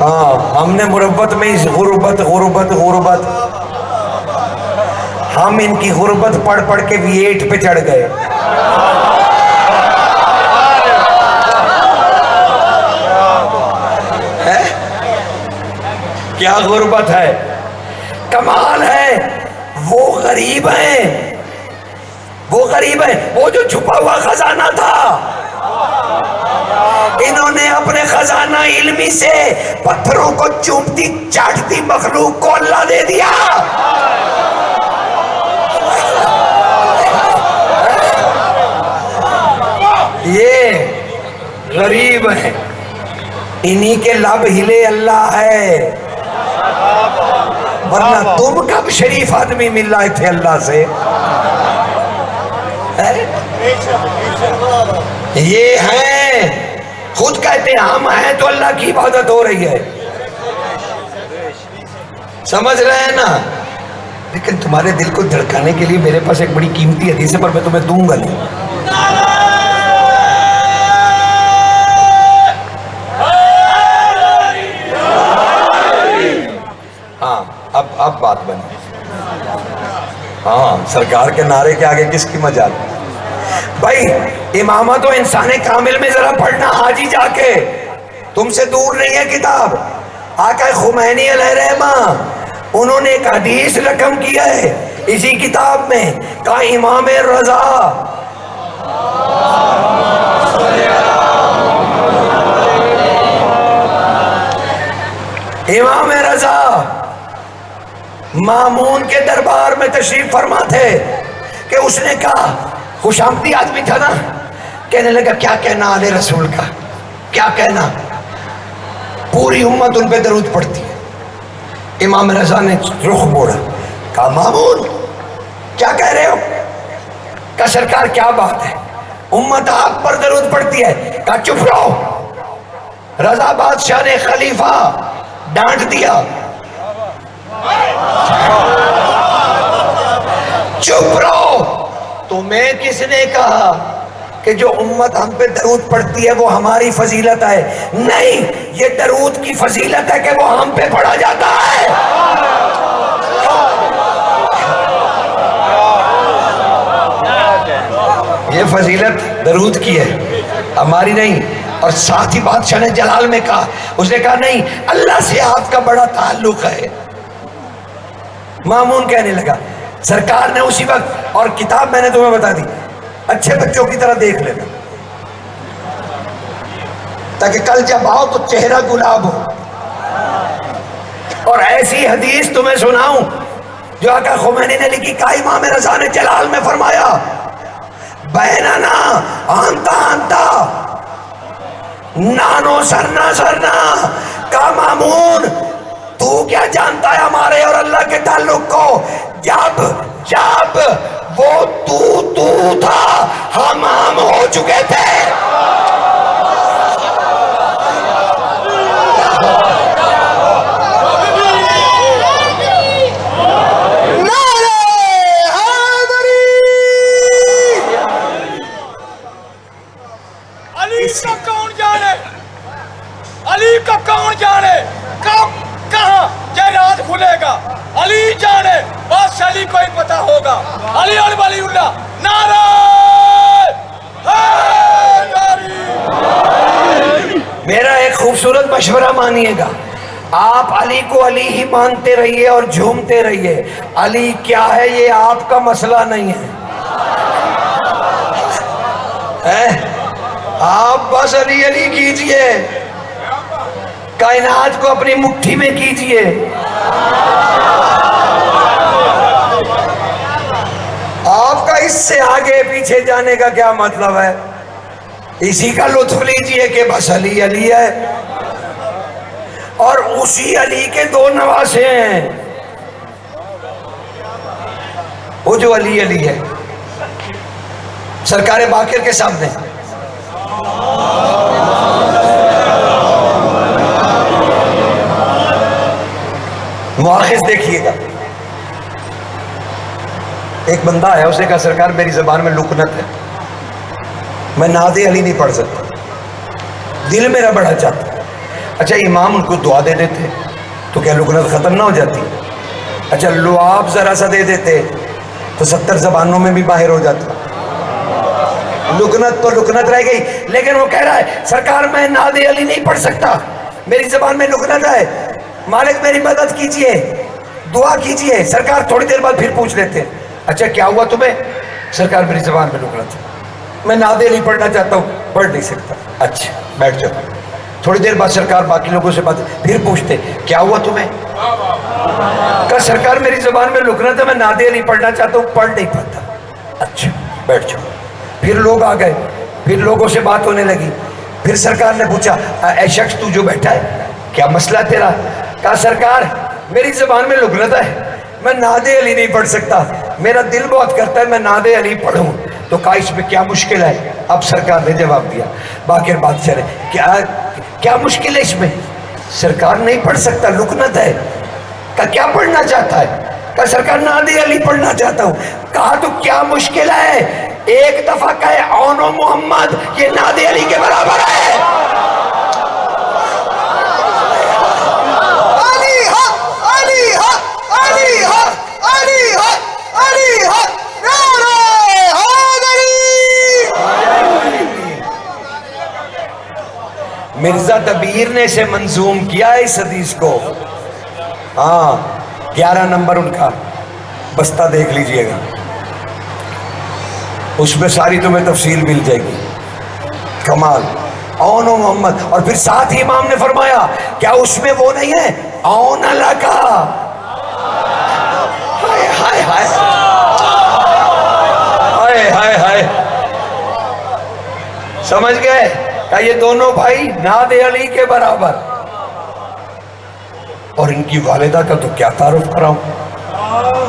ہاں ہم نے مربت میں غربت غربت غربت، ہم ان کی غربت پڑھ پڑھ کے V8 پہ چڑھ گئے۔ کیا غربت ہے، کمال ہے۔ وہ غریب ہیں، وہ غریب ہیں، وہ جو چھپا ہوا خزانہ تھا انہوں نے اپنے خزانہ علمی سے پتھروں کو چومتی چاٹتی مخلوق کو اللہ دے دیا۔ یہ غریب ہیں، انہی کے لب ہلے اللہ ہے، ورنہ تم کب شریف آدمی مل رہے تھے اللہ سے؟ یہ ہیں، خود کہتے ہیں ہم ہیں تو اللہ کی عبادت ہو رہی ہے، سمجھ رہے ہیں نا؟ لیکن تمہارے دل کو دھڑکانے کے لیے میرے پاس ایک بڑی قیمتی حدیث ہے، پر میں تمہیں دوں گا نہیں۔ ہاں اب بات بنی۔ ہاں سرکار کے نعرے کے آگے کس کی مجال؟ بھائی امامت و انسان کامل میں ذرا پڑھنا آج ہی جا کے، تم سے دور نہیں ہے کتاب۔ آقا خمینی علیہ رحمہ انہوں نے ایک حدیث رقم کیا ہے اسی کتاب میں، کہا امام رضا امام رضا مامون کے دربار میں تشریف فرما تھے کہ اس نے کہا، خوش آمدی آدمی تھا نا، کہنے لگا کیا کہنا آل رسول کا، کیا کہنا، پوری امت ان پہ درود پڑتی ہے۔ امام رضا نے رخ موڑا، کہا مامون کیا کہہ رہے ہو؟ کہا سرکار کیا بات ہے، امت آپ پر درود پڑتی ہے۔ کہا چپ رہو۔ رضا بادشاہ نے خلیفہ ڈانٹ دیا، چپ رہو، تمہیں کس نے کہا کہ جو امت ہم پہ درود پڑتی ہے وہ ہماری فضیلت ہے؟ نہیں، یہ درود کی فضیلت ہے کہ وہ ہم پہ پڑھا جاتا ہے۔ یہ فضیلت درود کی ہے، ہماری نہیں۔ اور ساتھ ہی بادشاہ نے جلال میں کہا، اس نے کہا نہیں، اللہ سے آپ کا بڑا تعلق ہے۔ مامون کہنے لگا، سرکار نے اسی وقت، اور کتاب میں نے تمہیں بتا دی، اچھے بچوں کی طرح دیکھ لینا تاکہ کل جب آؤ تو چہرہ گلاب ہو، اور ایسی حدیث تمہیں سناؤں جو آقا خمینی نے لکھی، کہا امام رضا نے جلال میں فرمایا، بیننا آنتا آنتا نانو سرنا سرنا، کہا مامون تو کیا جانتا ہے ہمارے اور اللہ کے تعلق کو؟ جب وہ تو تھا ہم ہو چکے تھے۔ علی کا کون جانے، علی کا کون جانے، کب کہاں جہاد کھلے گا، علی جانے، بس علی کو ہی پتا ہوگا۔ علی اور ولی اللہ، نعرہ حیدری۔ میرا ایک خوبصورت مشورہ مانیے گا، آپ علی کو علی ہی مانتے رہیے اور جھومتے رہیے، علی کیا ہے یہ آپ کا مسئلہ نہیں ہے، آپ بس علی علی کیجئے، کائنات کو اپنی مٹھی میں کیجئے۔ آپ کا اس سے آگے پیچھے جانے کا کیا مطلب ہے؟ اسی کا لطف لیجئے کہ بس علی علی ہے، اور اسی علی کے دو نواسے ہیں، وہ جو علی علی ہے سرکار باقر کے سامنے، مؤاخذ دیکھیے گا، ایک بندہ ہے، اس نے کہا سرکار میری زبان میں لکنت ہے، میں نعت علی نہیں پڑھ سکتا، دل میرا بڑا چاہتا ہے۔ اچھا امام ان کو دعا دے دیتے تو کیا لکنت ختم نہ ہو جاتی؟ اچھا لعاب ذرا سا دے دیتے تو 70 زبانوں میں بھی باہر ہو جاتا، لکنت تو لکنت رہ گئی۔ لیکن وہ کہہ رہا ہے سرکار میں نعت علی نہیں پڑھ سکتا، میری زبان میں لکنت ہے، مالک میری مدد کیجئے، دعا کیجئے۔ سرکار تھوڑی دیر بعد پھر پوچھ لیتے، اچھا کیا ہوا تمہیں؟ سرکار میری زبان میں لکنت ہے، میں نعت علی پڑھنا چاہتا ہوں، پڑھ نہیں سکتا۔ اچھا بیٹھ جاؤ۔ تھوڑی دیر بعد سرکار باقی لوگوں سے بات پھر پوچھتے، کیا ہوا تمہیں؟ کہا سرکار میری زبان میں لکنت ہے، میں نعت علی پڑھنا چاہتا ہوں، پڑھ نہیں پاتا۔ اچھا بیٹھ جاؤ۔ پھر لوگ آ گئے، پھر لوگوں سے بات ہونے لگی، پھر سرکار نے پوچھا اے شخص تو جو بیٹھا ہے کیا مسئلہ تیرا؟ کہا سرکار میری زبان میں لغنت ہے، میں ناد علی نہیں پڑھ سکتا، میرا دل بہت کرتا ہے میں ناد علی پڑھوں۔ تو کہا اس میں کیا مشکل ہے؟ اب سرکار نے جواب دیا، باقر بادشاہ نے کیا مشکل ہے اس میں؟ سرکار نہیں پڑھ سکتا، لغنت ہے۔ کہا کیا پڑھنا چاہتا ہے؟ کہا سرکار ناد علی پڑھنا چاہتا ہوں۔ کہا تو کیا مشکل ہے؟ ایک دفعہ کہے اون و محمد، یہ ناد علی کے برابر ہے۔ علی حق علی حق علی حق علی حق علی حق نعرہ حیدری۔ مرزا دبیر نے اسے منظوم کیا ہے اس حدیث کو۔ ہاں 11 نمبر ان کا بستہ دیکھ لیجئے گا، اس میں ساری تمہیں تفصیل مل جائے گی۔ کمال اون و محمد، اور پھر ساتھ ہی امام نے فرمایا کیا اس میں وہ نہیں ہے اون اللہ کا؟ ہائے ہائے ہائے ہائے ہائے ہائے، سمجھ گئے کہ یہ دونوں بھائی ناد علی کے برابر، اور ان کی والدہ کا تو کیا تعارف کراؤں۔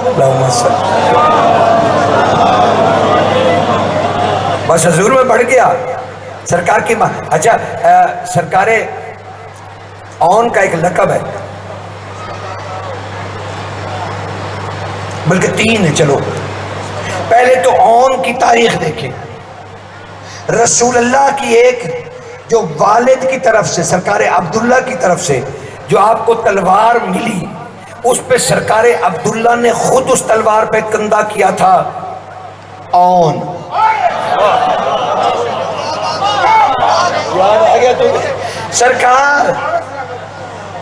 اللہم صلی، بس حضور میں بڑھ گیا سرکار کی ماں۔ اچھا سرکار اون کا ایک لقب ہے، بلکہ 3 ہے۔ چلو پہلے تو اون کی تاریخ دیکھیں۔ رسول اللہ کی ایک جو والد کی طرف سے سرکار عبداللہ کی طرف سے جو آپ کو تلوار ملی، اس پہ سرکار عبداللہ نے خود اس تلوار پہ کندہ کیا تھا اون۔ یاد آ گیا تمہیں؟ سرکار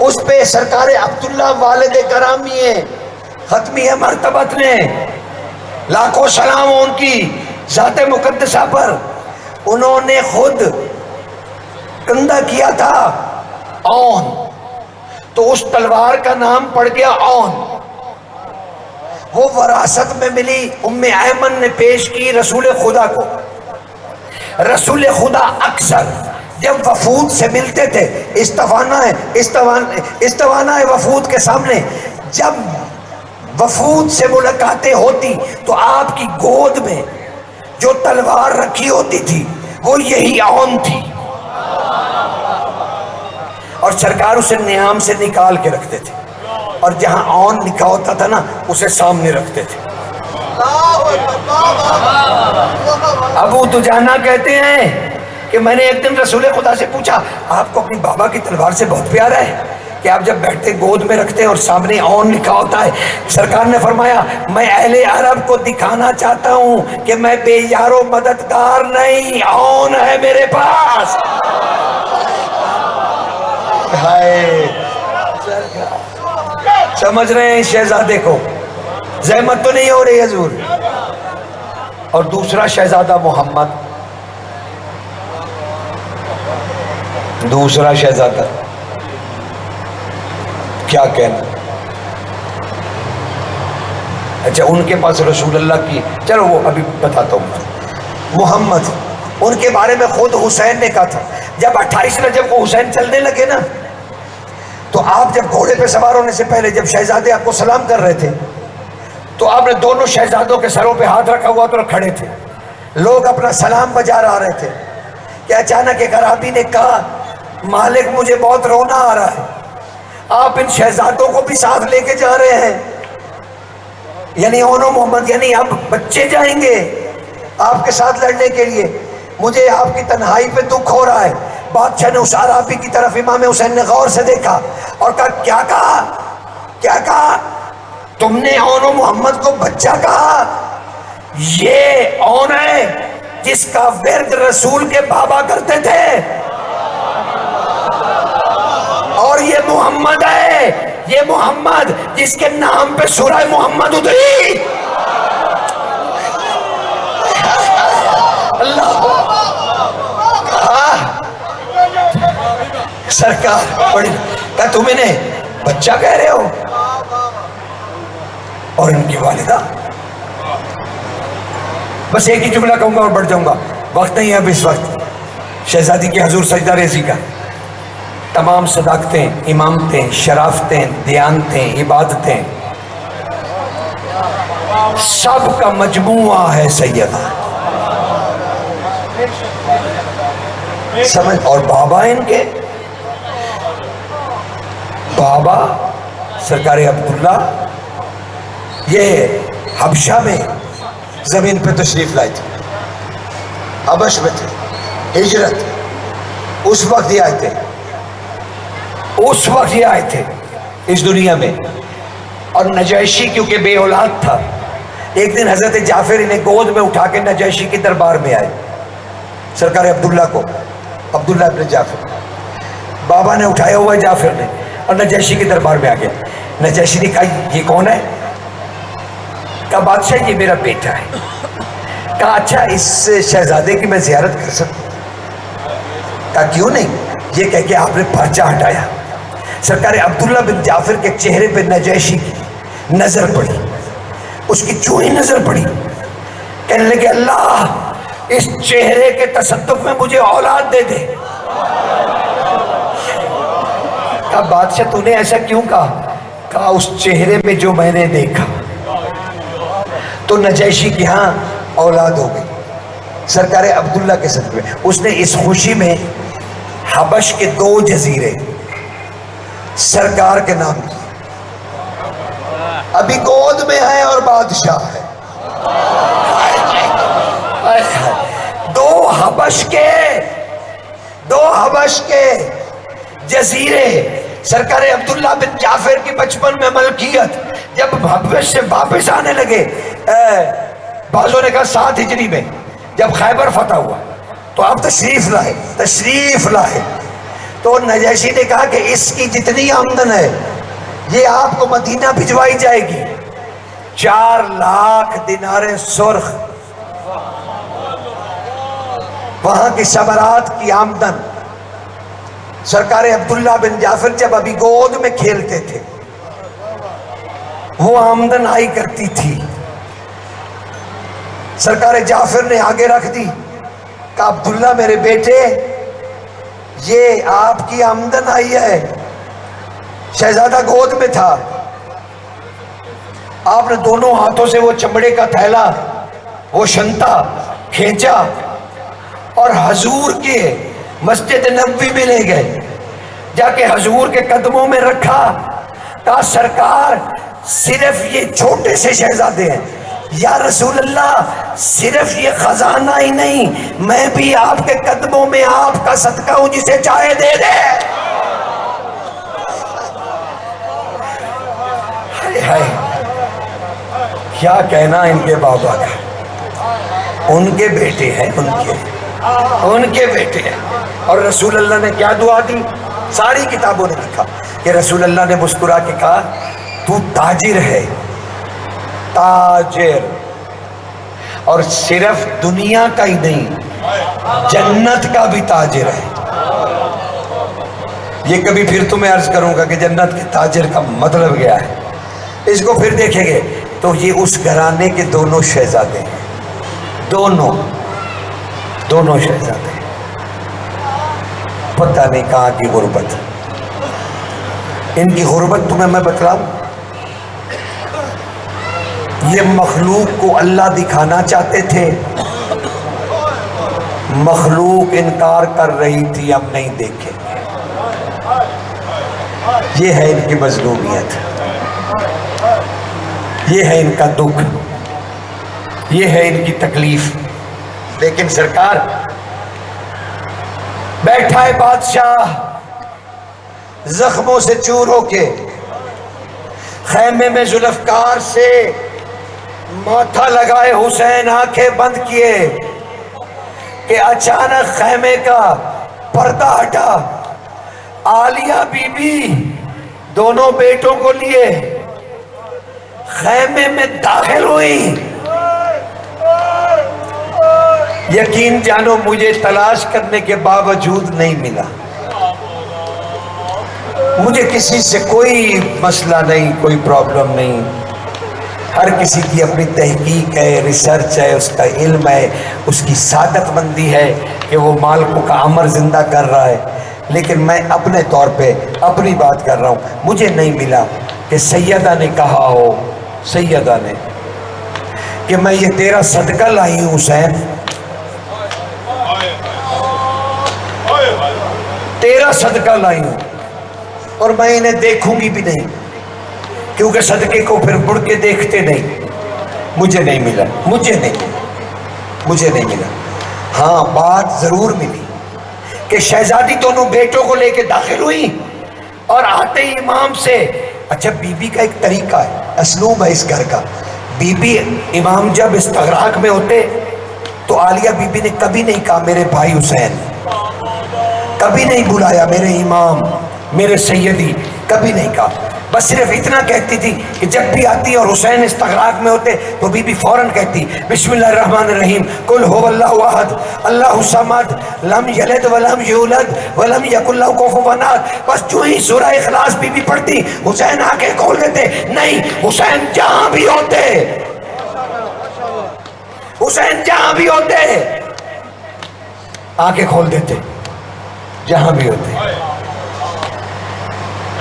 اس پہ سرکار عبداللہ والد گرامی ہیں، ختمی ہے مرتبت نے، لاکھوں سلام ان کی ذات مقدسہ پر، انہوں نے خود کندہ کیا تھا اون، تو اس تلوار کا نام پڑ گیا اون۔ وہ وراثت میں ملی، ام ایمن نے پیش کی رسول خدا کو۔ رسول خدا اکثر جب وفود سے ملتے تھے، استوانہ وفود کے سامنے جب وفود سے ملاقاتیں ہوتی تو آپ کی گود میں جو تلوار رکھی ہوتی تھی وہ یہی اون تھی، اور سرکار اسے نیام سے نکال کے رکھتے تھے، اور جہاں اون لکھا ہوتا تھا نا اسے سامنے رکھتے تھے۔ ابو دجانہ کہتے ہیں کہ میں نے ایک دن رسول خدا سے پوچھا آپ کو اپنی بابا کی تلوار سے بہت پیارا ہے کہ آپ جب بیٹھتے گود میں رکھتے ہیں اور سامنے اون لکھا ہوتا ہے؟ سرکار نے فرمایا میں اہل عرب کو دکھانا چاہتا ہوں کہ میں بے یار و مددگار نہیں، اون ہے میرے پاس۔ سمجھ رہے ہیں اس شہزادے کو؟ زحمت تو نہیں ہو رہی حضور؟ اور دوسرا شہزادہ محمد، دوسرا شہزادہ کیا کہنا۔ اچھا ان کے پاس رسول اللہ کی، چلو وہ ابھی بتاتا ہوں۔ محمد ان کے بارے میں خود حسین نے کہا تھا، جب 28 رجب کو حسین چلنے لگے نا، تو آپ جب گھوڑے پہ سوار ہونے سے پہلے جب شہزادے آپ کو سلام کر رہے تھے تو آپ نے دونوں شہزادوں کے سروں پہ ہاتھ رکھا ہوا تو کھڑے تھے، لوگ اپنا سلام بجا رہے تھے کہ اچانک ایک عرابی نے کہا مالک مجھے بہت رونا آ رہا ہے، آپ ان شہزادوں کو بھی ساتھ لے کے جا رہے ہیں، یعنی اون و محمد، یعنی اب بچے جائیں گے آپ کے ساتھ لڑنے کے لیے، مجھے آپ کی تنہائی پہ دکھ ہو رہا ہے۔ بادشاہ نے اس عرابی کی طرف امام حسین نے غور سے دیکھا اور کہا کیا کہا تم نے اون و محمد کو بچہ کہا؟ یہ اون ہے جس کا ورد رسول کے بابا کرتے تھے، اور یہ محمد ہے، یہ محمد جس کے نام پہ سورہ محمد اتری۔ اللہ سرکار بڑی کہا تم انہیں بچہ کہہ رہے ہو؟ اور ان کی والدہ، بس ایک ہی جملہ کہوں گا اور بڑھ جاؤں گا، وقت نہیں ہے اب اس وقت۔ شہزادی کی حضور سجدہ ریزی کا تمام صداقتیں، امامتیں، شرافتیں، دیانتیں، عبادتیں سب کا مجموعہ ہے سیدہ. سمجھ. اور بابا ان کے بابا سرکار عبداللہ یہ حبشہ میں زمین پہ تشریف لائے تھے، حبش میں تھے، ہجرت. اس وقت یہ آئے تھے، اس وقت یہ آئے تھے اس دنیا میں. اور نجاشی کیونکہ بے اولاد تھا، ایک دن حضرت جعفر انہیں گود میں اٹھا کے نجاشی کی دربار میں آئے. سرکار عبداللہ کو، عبداللہ ابن جعفر، بابا نے اٹھایا ہوا جعفر نے، اور نجاشی کے دربار میں آ گیا. نجاشی نے کہا یہ کون ہے؟ کہا بادشاہ یہ میرا بیٹا ہے. کہا اچھا اس شہزادے کی میں زیارت کر سکتا ہوں؟ کہا کیوں نہیں. یہ کہہ کے آپ نے پرچہ ہٹایا. سرکار عبداللہ بن جعفر کے چہرے پہ نجاشی کی نظر پڑی، اس کی چوئی نظر پڑی. کہنے لگے اللہ اس چہرے کے تصدق میں مجھے اولاد دے دے. کہا بادشاہ تو نے ایسا کیوں کہا؟ کہا اس چہرے میں جو میں نے دیکھا. تو نجاشی کی ہاں اولاد ہو گئی سرکار عبداللہ کے صدقے میں. اس نے اس خوشی میں حبش کے 2 جزیرے سرکار کے نام کی. ابھی گود میں ہے اور بادشاہ ہے. 2 حبش کے جزیرے سرکار عبداللہ بن جعفر کی بچپن میں ملکیت. جب حبش سے واپس آنے لگے، بعضوں نے کہا 7 ہجری میں جب خیبر فتح ہوا تو آپ تشریف لائے. تو نجاشی نے کہا کہ اس کی جتنی آمدن ہے یہ آپ کو مدینہ بھجوائی جائے گی. 4 لاکھ دینار سرخ وہاں کی ثمرات کی آمدن. سرکار عبداللہ بن جعفر جب ابھی گود میں کھیلتے تھے وہ آمدن آئی کرتی تھی. سرکار جعفر نے آگے رکھ دی. کہا عبداللہ میرے بیٹے یہ آپ کی آمدن آئی ہے. شہزادہ گود میں تھا، آپ نے دونوں ہاتھوں سے وہ چمڑے کا تھیلا، وہ شنطا کھینچا اور حضور کے مسجد نبوی میں لے گئے. جا کے حضور کے قدموں میں رکھا. کہا سرکار صرف یہ چھوٹے سے شہزادے ہیں، یا رسول اللہ صرف یہ خزانہ ہی نہیں، میں بھی آپ کے قدموں میں آپ کا صدقہ ہوں، جسے چاہے دے دے. ہائے کیا کہنا ان کے بابا کا. ان کے بیٹے ہیں، ان کے بیٹے ہیں. اور رسول اللہ نے کیا دعا دی؟ ساری کتابوں نے لکھا کہ رسول اللہ نے مسکرا کے کہا تو تاجر ہے، تاجر، اور صرف دنیا کا ہی نہیں جنت کا بھی تاجر ہے. یہ کبھی پھر تمہیں عرض کروں گا کہ جنت کے تاجر کا مطلب کیا ہے. اس کو پھر دیکھیں گے تو یہ اس گھرانے کے دونوں شہزادے ہیں، دونوں شہزادے. پتہ نہیں کہاں کی غربت. ان کی غربت تمہیں میں بتلاؤں. یہ مخلوق کو اللہ دکھانا چاہتے تھے، مخلوق انکار کر رہی تھی ہم نہیں دیکھیں گے. یہ ہے ان کی مظلومیت، یہ ہے ان کا دکھ، یہ ہے ان کی تکلیف. لیکن سرکار بیٹھا ہے بادشاہ زخموں سے چور ہو کے، خیمے میں ذوالفقار سے ماتھا لگائے حسین آنکھیں بند کیے کہ اچانک خیمے کا پردہ ہٹا. عالیہ بی بی دونوں بیٹوں کو لیے خیمے میں داخل ہوئی. یقین جانو مجھے تلاش کرنے کے باوجود نہیں ملا. مجھے کسی سے کوئی مسئلہ نہیں، کوئی پرابلم نہیں. ہر کسی کی اپنی تحقیق ہے، ریسرچ ہے، اس کا علم ہے، اس کی سعادت مندی ہے کہ وہ مالکوں کا عمر زندہ کر رہا ہے، لیکن میں اپنے طور پہ اپنی بات کر رہا ہوں. مجھے نہیں ملا کہ سیدہ نے کہا ہو، سیدہ نے، کہ میں یہ تیرا صدقہ لائی ہوں حسین، تیرا صدقہ لائی ہوں، اور میں انہیں دیکھوں گی بھی نہیں، کیونکہ صدقے کو پھر مڑ کے دیکھتے نہیں. مجھے نہیں ملا، مجھے نہیں ملا. ہاں بات ضرور ملی کہ شہزادی دونوں بیٹوں کو لے کے داخل ہوئی اور آتے ہی امام سے. اچھا بی بی کا ایک طریقہ ہے، اسلوب ہے اس گھر کا. بی بی امام جب استغراق میں ہوتے تو عالیہ بی بی نے کبھی نہیں کہا میرے بھائی حسین، کبھی نہیں بلایا میرے امام، میرے سیدی، کبھی نہیں کہا. بس صرف اتنا کہتی تھی کہ جب بھی آتی اور حسین استغراق میں ہوتے تو بی بی فوراً کہتی بسم اللہ الرحمن الرحیم قل هو اللہ احد اللہ الصمد لم یلد ولم یولد ولم یکن لہ کفوا احد. بس جو ہی سورہ اخلاص بی بی پڑھتی حسین آ کے کھول دیتے. نہیں، حسین جہاں بھی ہوتے، حسین جہاں بھی ہوتے آ کے کھول دیتے، جہاں بھی ہوتے.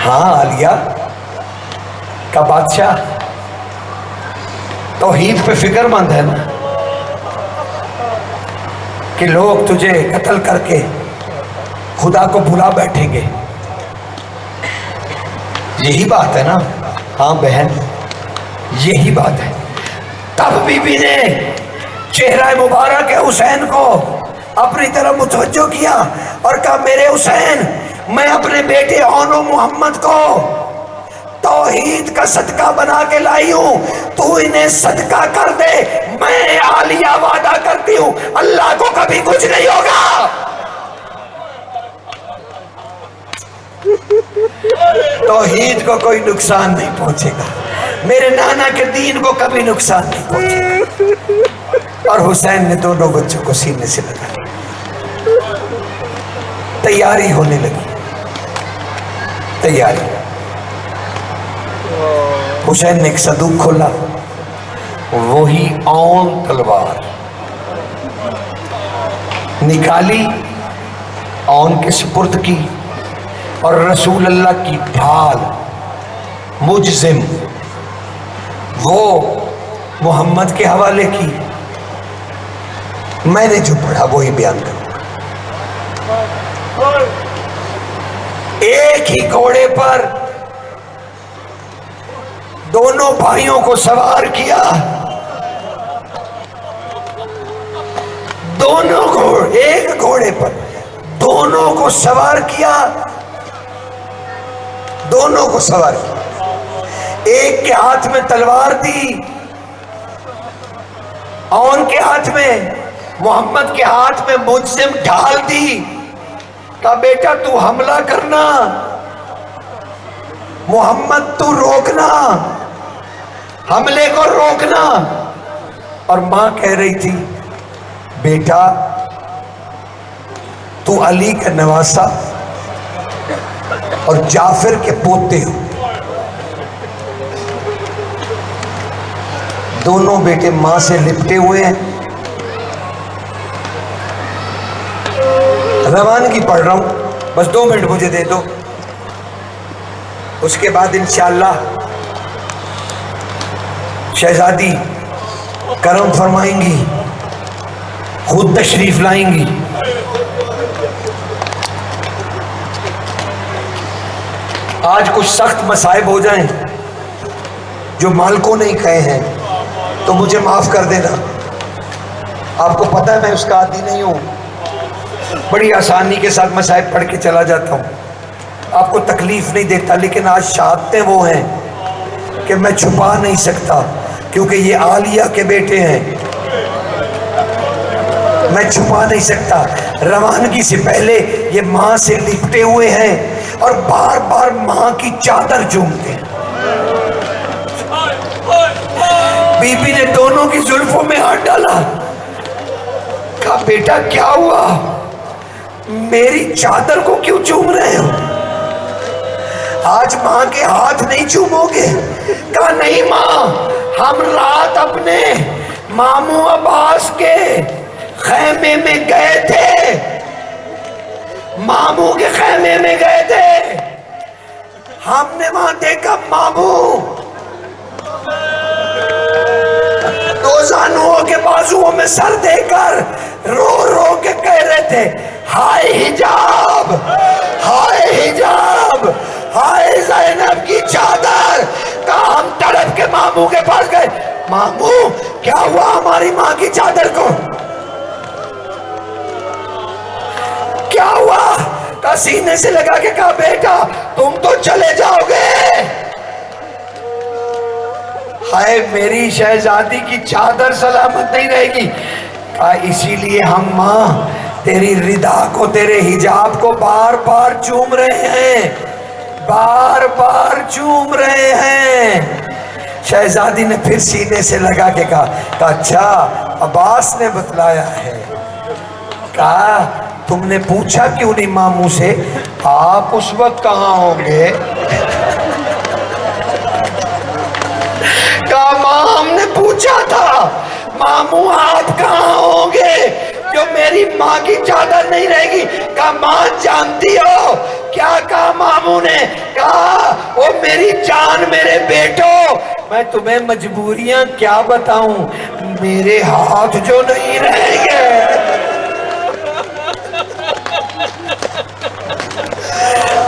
ہاں عالیہ کا بادشاہ توحید پہ فکر مند ہے نا، کہ لوگ تجھے قتل کر کے خدا کو بلا بیٹھیں گے. یہی بات ہے نا. ہاں بہن یہی بات ہے. تب بی بی نے چہرہ مبارک حسین کو اپنی طرف متوجہ کیا اور کہا میرے حسین، میں اپنے بیٹے اونو محمد کو توحید کا صدقہ بنا کے لائی ہوں، تو انہیں صدقہ کر دے. میں عالیہ وعدہ کرتی ہوں اللہ کو کبھی کچھ نہیں ہوگا. توحید کو کوئی نقصان نہیں پہنچے گا، میرے نانا کے دین کو کبھی نقصان نہیں پہنچے گا. اور حسین نے دونوں بچوں کو سینے سے لگا لیا. تیاری ہونے لگی، تیاری. حسین نے ایک صندوق کھولا، وہی اون تلوار نکالی، اون کے سپرد کی، اور رسول اللہ کی ڈھال مجزم وہ محمد کے حوالے کی. میں نے جو پڑھا وہی بیان کروں. ایک ہی گھوڑے پر دونوں بھائیوں کو سوار کیا، دونوں گھوڑے ایک گھوڑے پر دونوں کو سوار کیا، دونوں کو سوار کیا. ایک کے ہاتھ میں تلوار دی، اون کے ہاتھ میں، محمد کے ہاتھ میں مجزم ڈھال دی. کہا بیٹا تو حملہ کرنا، محمد تو روکنا، حملے کو روکنا. اور ماں کہہ رہی تھی بیٹا تو علی کا نواسا اور جعفر کے پوتے ہو. دونوں بیٹے ماں سے لپٹے ہوئے ہیں. روانگی پڑھ رہا ہوں، بس 2 منٹ مجھے دے دو، اس کے بعد انشاءاللہ شہزادی کرم فرمائیں گی، خود تشریف لائیں گی. آج کچھ سخت مصائب ہو جائیں جو مالکوں نے کہے ہیں تو مجھے معاف کر دینا. آپ کو پتہ ہے میں اس کا عادی نہیں ہوں، بڑی آسانی کے ساتھ مصائب پڑھ کے چلا جاتا ہوں، آپ کو تکلیف نہیں دیتا. لیکن آج شہادتیں وہ ہیں کہ میں چھپا نہیں سکتا، کیونکہ یہ عالیہ کے بیٹے ہیں، میں چھپا نہیں سکتا. روانگی سے پہلے یہ ماں سے لپٹے ہوئے ہیں اور بار بار ماں کی چادر چومتے ہیں. بی بی نے دونوں کی زلفوں میں ہاتھ ڈالا، کہا بیٹا کیا ہوا، میری چادر کو کیوں چوم رہے ہو، آج ماں کے ہاتھ نہیں چومو گے. کہا نہیں ماں، ہم رات اپنے ماموں عباس کے خیمے میں گئے تھے، ماموں کے خیمے میں گئے تھے، ہم نے وہاں دیکھا ماموں دو زانوؤں کے بازوؤں میں سر دے کر رو رو کے کہہ رہے تھے ہائے حجاب، ہائے حجاب، ہائے زینب کی چادر۔ کہا ہم تڑپ کے ماموں کے پاس گئے، ماموں کیا ہوا ہماری ماں کی چادر کو، کیا ہوا؟ کہا سینے سے لگا کے کہا بیٹا تم تو چلے جاؤ گے، ہائے میری شہزادی کی چادر سلامت نہیں رہے گی۔ کہا اسی لیے ہم ماں تیری ردا کو، تیرے حجاب کو بار بار چوم رہے ہیں، بار بار چوم رہے ہیں۔ شہزادی نے پھر سینے سے لگا کے کہا اچھا عباس نے بتلایا ہے۔ کہا تم نے پوچھا کیوں نہیں ماموں سے، آپ اس وقت کہاں ہوں گے؟ کہا ماں ہم نے پوچھا تھا ماموں آپ کہاں ہوں گے جو میری ماں کی چادر نہیں رہے گی۔ کہا ماں جانتی ہو کیا کہا ماموں نے؟ کہا وہ میری جان میرے بیٹو، میں تمہیں مجبوریاں کیا بتاؤں، میرے ہاتھ جو نہیں رہیں گے،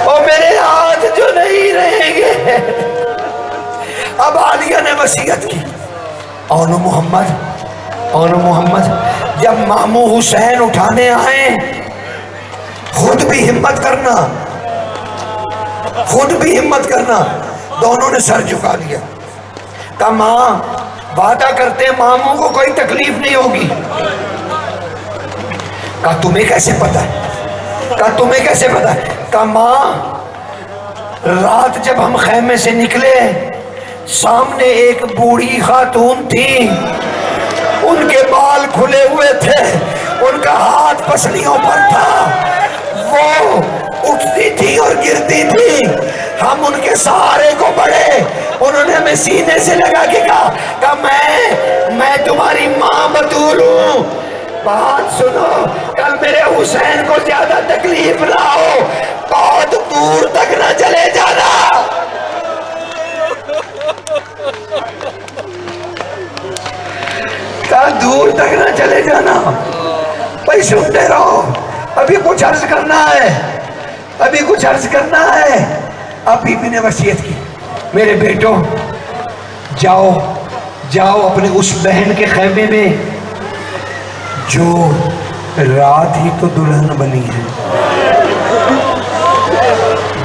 وہ میرے ہاتھ جو نہیں رہیں گے۔ اب عالیہ نے وصیت کی اون محمد، اون محمد جب ماموں حسین اٹھانے آئے خود بھی ہمت کرنا، خود بھی ہمت کرنا۔ دونوں نے سر جھکا دیا۔ کہا ماں وعدہ کرتے ہیں ماموں کو کوئی تکلیف نہیں ہوگی۔ کہا تمہیں کیسے پتا ہے؟ کہا تمہیں کیسے پتا ہے؟ کہا ماں رات جب ہم خیمے سے نکلے سامنے ایک بوڑھی خاتون تھی، ان کے بال کھلے ہوئے تھے، ان کا ہاتھ پسلیوں پر تھا، وہ اٹھتی تھی اور گرتی تھی، ہم ان کے سہارے کو بڑھے، انہوں نے ہمیں سینے سے لگا کے کہا میں تمہاری ماں بطول ہوں، بات سنو کل میرے حسین کو زیادہ تکلیف نہ ہو، بہت دور تک نہ چلے جانا۔ دور تک نہ چلے جانا، بھائی سنتے رہو، ابھی کچھ عرض کرنا ہے، ابھی کچھ عرض کرنا ہے۔ اب بی بی نے وصیت کی میرے بیٹو جاؤ جاؤ اپنے اس بہن کے خیمے میں جو رات ہی تو دلہن بنی ہے،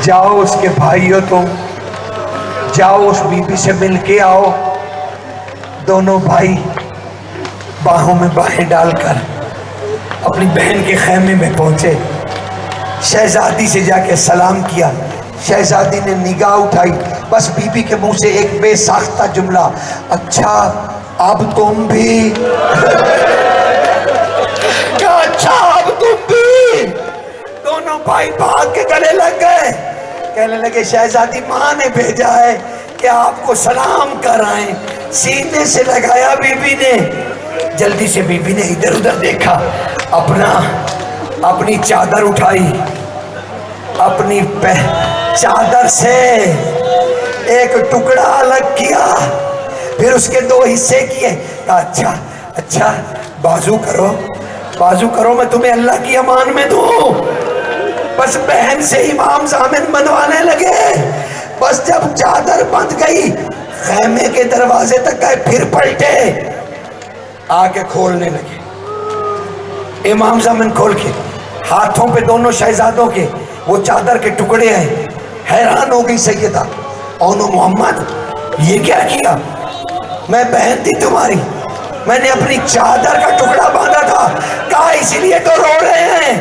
جاؤ اس کے بھائیو تم جاؤ اس بی بی سے مل کے آؤ۔ دونوں بھائی باہوں میں باہیں ڈال کر اپنی بہن کے خیمے میں پہنچے، شہزادی سے جا کے سلام کیا۔ شہزادی نے نگاہ اٹھائی، بس بی بی کے منہ سے ایک بے ساختہ جملہ، اچھا اب تم بھی؟ کیا اچھا اب تم بھی؟ دونوں بھائی بھاگ کے گلے لگ گئے، کہنے لگے شہزادی ماں نے بھیجا ہے کہ آپ کو سلام کرائیں۔ سینے سے لگایا بی بی نے، جلدی سے بی بی نے ادھر ادھر دیکھا، اپنی چادر اٹھائی، اپنی چادر سے ایک ٹکڑا الگ کیا، پھر اس کے دو حصے کیے، کہا اچھا اچھا بازو کرو میں تمہیں اللہ کی امان میں دوں۔ بس بہن سے امام ضامن بنوانے لگے، بس جب چادر بند گئی خیمے کے دروازے تک گئے، پھر پلٹے آ کے کھولنے لگے۔ امام ضامن کھول کے ہاتھوں پہ دونوں شہزادوں کے وہ چادر کے ٹکڑے ہیں، حیران ہو گئی سیدہ اون محمد یہ کیا کیا؟ میں بہن تھی تمہاری، میں نے اپنی چادر کا ٹکڑا باندھا تھا، کہا اسی لیے تو رو رہے ہیں،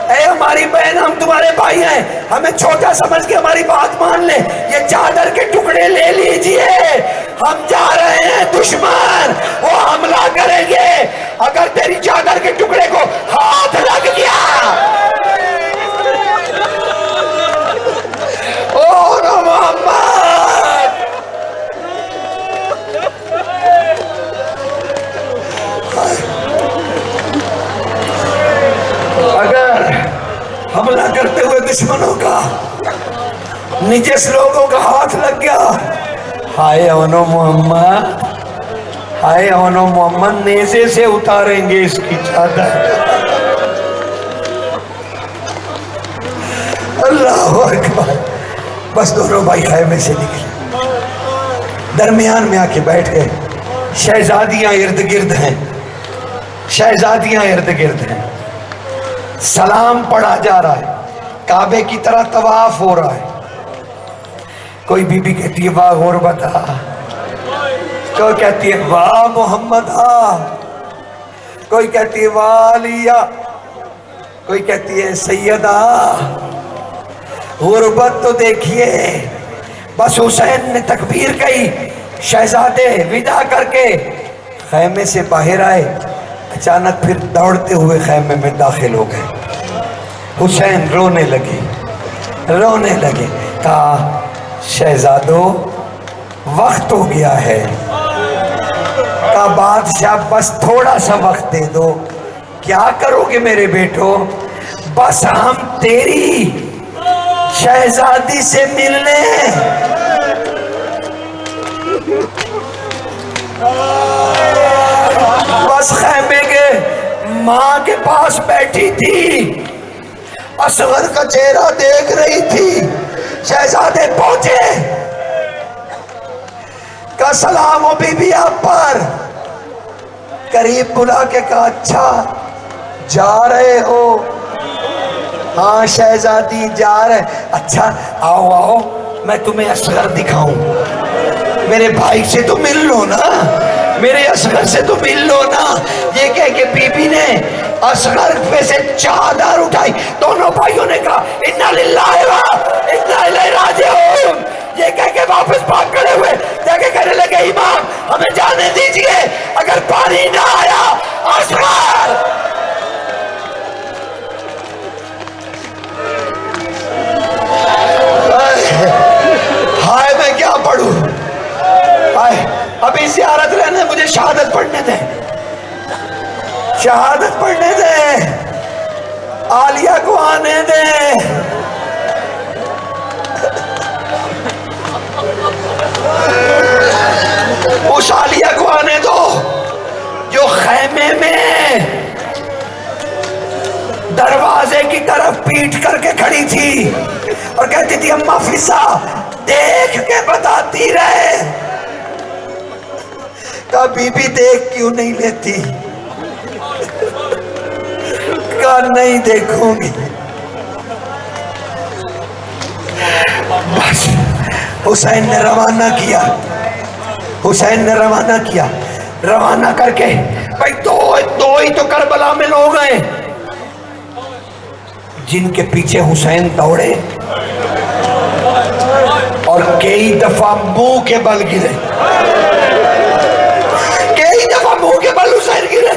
اے ہماری بہن ہم تمہارے بھائی ہیں، ہمیں چھوٹا سمجھ کے ہماری بات مان لے، یہ چادر کے ٹکڑے لے لیجئے، ہم جا رہے ہیں دشمن وہ حملہ کریں گے، اگر تیری چادر کے ٹکڑے کو ہاتھ لگ گیا اور محمد دشمنوں کا، نجس لوگوں کا ہاتھ لگ گیا. ہائے اونو محمد، ہائے اونو محمد، نیزے سے اتاریں گے اس کی چادر. اللہ اکبر. بس دونوں بھائی خیمے سے نکلے، درمیان میں آ کے بیٹھ گئے. شہزادیاں ارد گرد ہیں، شہزادیاں ارد گرد ہیں. سلام پڑھا جا رہا ہے، کعبے کی طرح طواف ہو رہا ہے. کوئی بی بی کہتی ہے واہ غربت آ، کوئی کہتی ہے واہ محمد آ، کوئی کہتی ہے واہ علیہ، کوئی کہتی ہے سیدہ. غربت تو دیکھیے. بس حسین نے تکبیر کہی، شہزادے ودا کر کے خیمے سے باہر آئے. اچانک پھر دوڑتے ہوئے خیمے میں داخل ہو گئے. حسین رونے لگے، رونے لگے. کہا شہزادو وقت ہو گیا ہے. کہا بادشاہ بس تھوڑا سا وقت دے دو. کیا کرو گے میرے بیٹو؟ بس ہم تیری شہزادی سے ملنے. بس خیمے کے ماں کے پاس بیٹھی تھی، اصغر کا چہرہ دیکھ رہی تھی. شہزادے پہنچے، کہا سلام ہو بی بی آپ پر. قریب بلا کے کہا اچھا جا رہے ہو؟ ہاں شہزادی جا رہے. اچھا آؤ آؤ میں تمہیں اصغر دکھاؤں. میرے بھائی سے تو مل لو نا، میرے اصغر سے تو مل لو نا. یہ کہہ کے بی بی نے اصغر پہ سے چادر اٹھائی. دونوں بھائیوں نے کہا انا للہ و انا الیہ راجعون. یہ کہہ کے واپس بھاگ کھڑے ہوئے، جا کے کہنے لگے امام ہمیں جانے دیجئے، اگر پانی نہ آیا اصغر. ہائے میں کیا پڑھوں؟ ہائے ابھی زیارت رہنے، مجھے شہادت پڑھنے دیں، شہادت پڑھنے دیں، عالیہ کو آنے دیں. اس عالیہ کو آنے دو جو خیمے میں دروازے کی طرف پیٹ کر کے کھڑی تھی اور کہتی تھی اماں فضا دیکھ کے بتاتی رہے. کہا بی بی دیکھ کیوں نہیں لیتی؟ کہا نہیں دیکھوں گی. بس حسین نے روانہ کیا، حسین نے روانہ کیا. روانہ کر کے بھائی دو ہی تو کربلا میں لوگ ہیں جن کے پیچھے حسین دوڑے اور کئی دفعہ منہ کے بل گرے، کئی دفعہ منہ کے بل حسین گرے.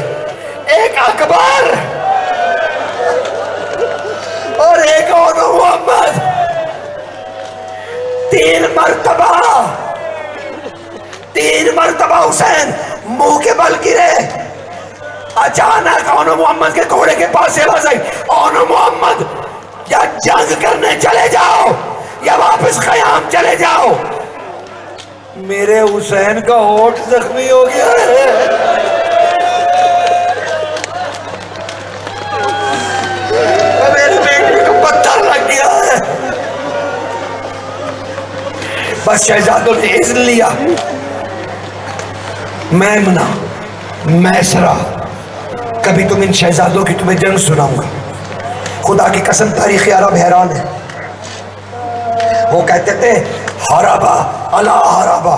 ایک اکبر اور ایک اور محمد. 3 مرتبہ حسین منہ کے بل گرے. اچانک اونو محمد کے گھوڑے کے پاس سے آواز آئی اونو محمد یا جنگ کرنے چلے جاؤ یا واپس خیام چلے جاؤ. میرے حسین کا ہونٹ زخمی ہو گیا ہے. میرے بیٹے کو پتھر لگ گیا ہے. بس شہزادوں نے اذن لیا. میمنہ میسرہ کبھی تم ان شہزادوں کی تمہیں جنگ سناؤں گا. خدا کی قسم تاریخ عرب حیران ہے. وہ کہتے تھے حربا اللہ حربا.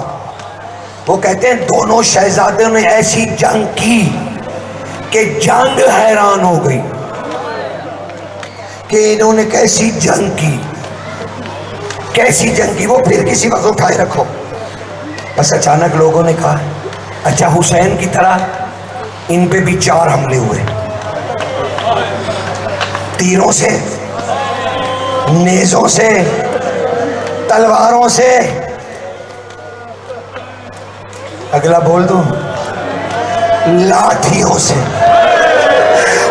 وہ کہتے ہیں دونوں شہزادوں نے ایسی جنگ کی کہ جنگ حیران ہو گئی کہ انہوں نے کیسی جنگ کی، کیسی جنگ کی. وہ پھر کسی وقت اٹھائے رکھو. بس اچانک لوگوں نے کہا اچھا حسین کی طرح ان پہ بھی 4 حملے ہوئے، تیروں سے، نیزوں سے، تلواروں سے. اگلا بول دوں لاٹھیوں سے.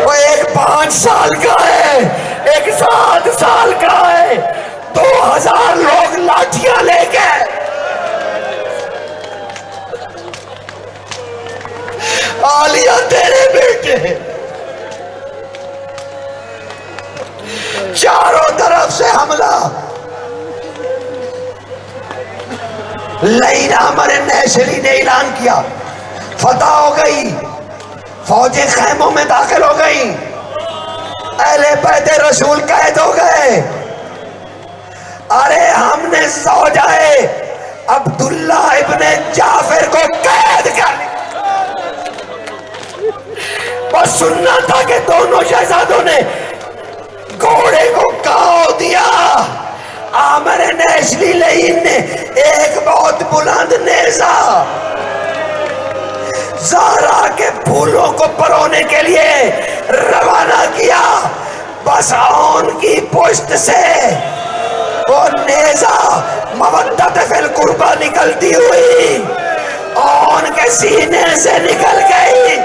وہ ایک 5 سال کا ہے، 7 سال کا ہے، 2000 لوگ لاٹھیاں لے کے عالیہ تیرے بیٹے، چاروں طرف سے حملہ، لین عامر نیشلی نے اعلان کیا، فتح ہو گئی، فوجیں خیموں میں داخل ہو گئی، اہل بیت رسول قید ہو گئے۔ ارے ہم نے زوجائے عبداللہ ابن جعفر کو قید کر لیا۔ بس سننا تھا کہ دونوں شہزادوں نے گھوڑے کو کاؤ دیا۔ عامر نیشلی لین نے ایک بہت بلند نیزہ زہرا کے پھولوں کو پرونے کے لیے روانہ کیا، بس اون کی پشت سے وہ نیزہ مودت فی القربہ نکلتی ہوئی اون کے سینے سے نکل گئی۔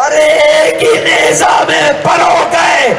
ارے ایک ہی نیزہ میں پرو گئے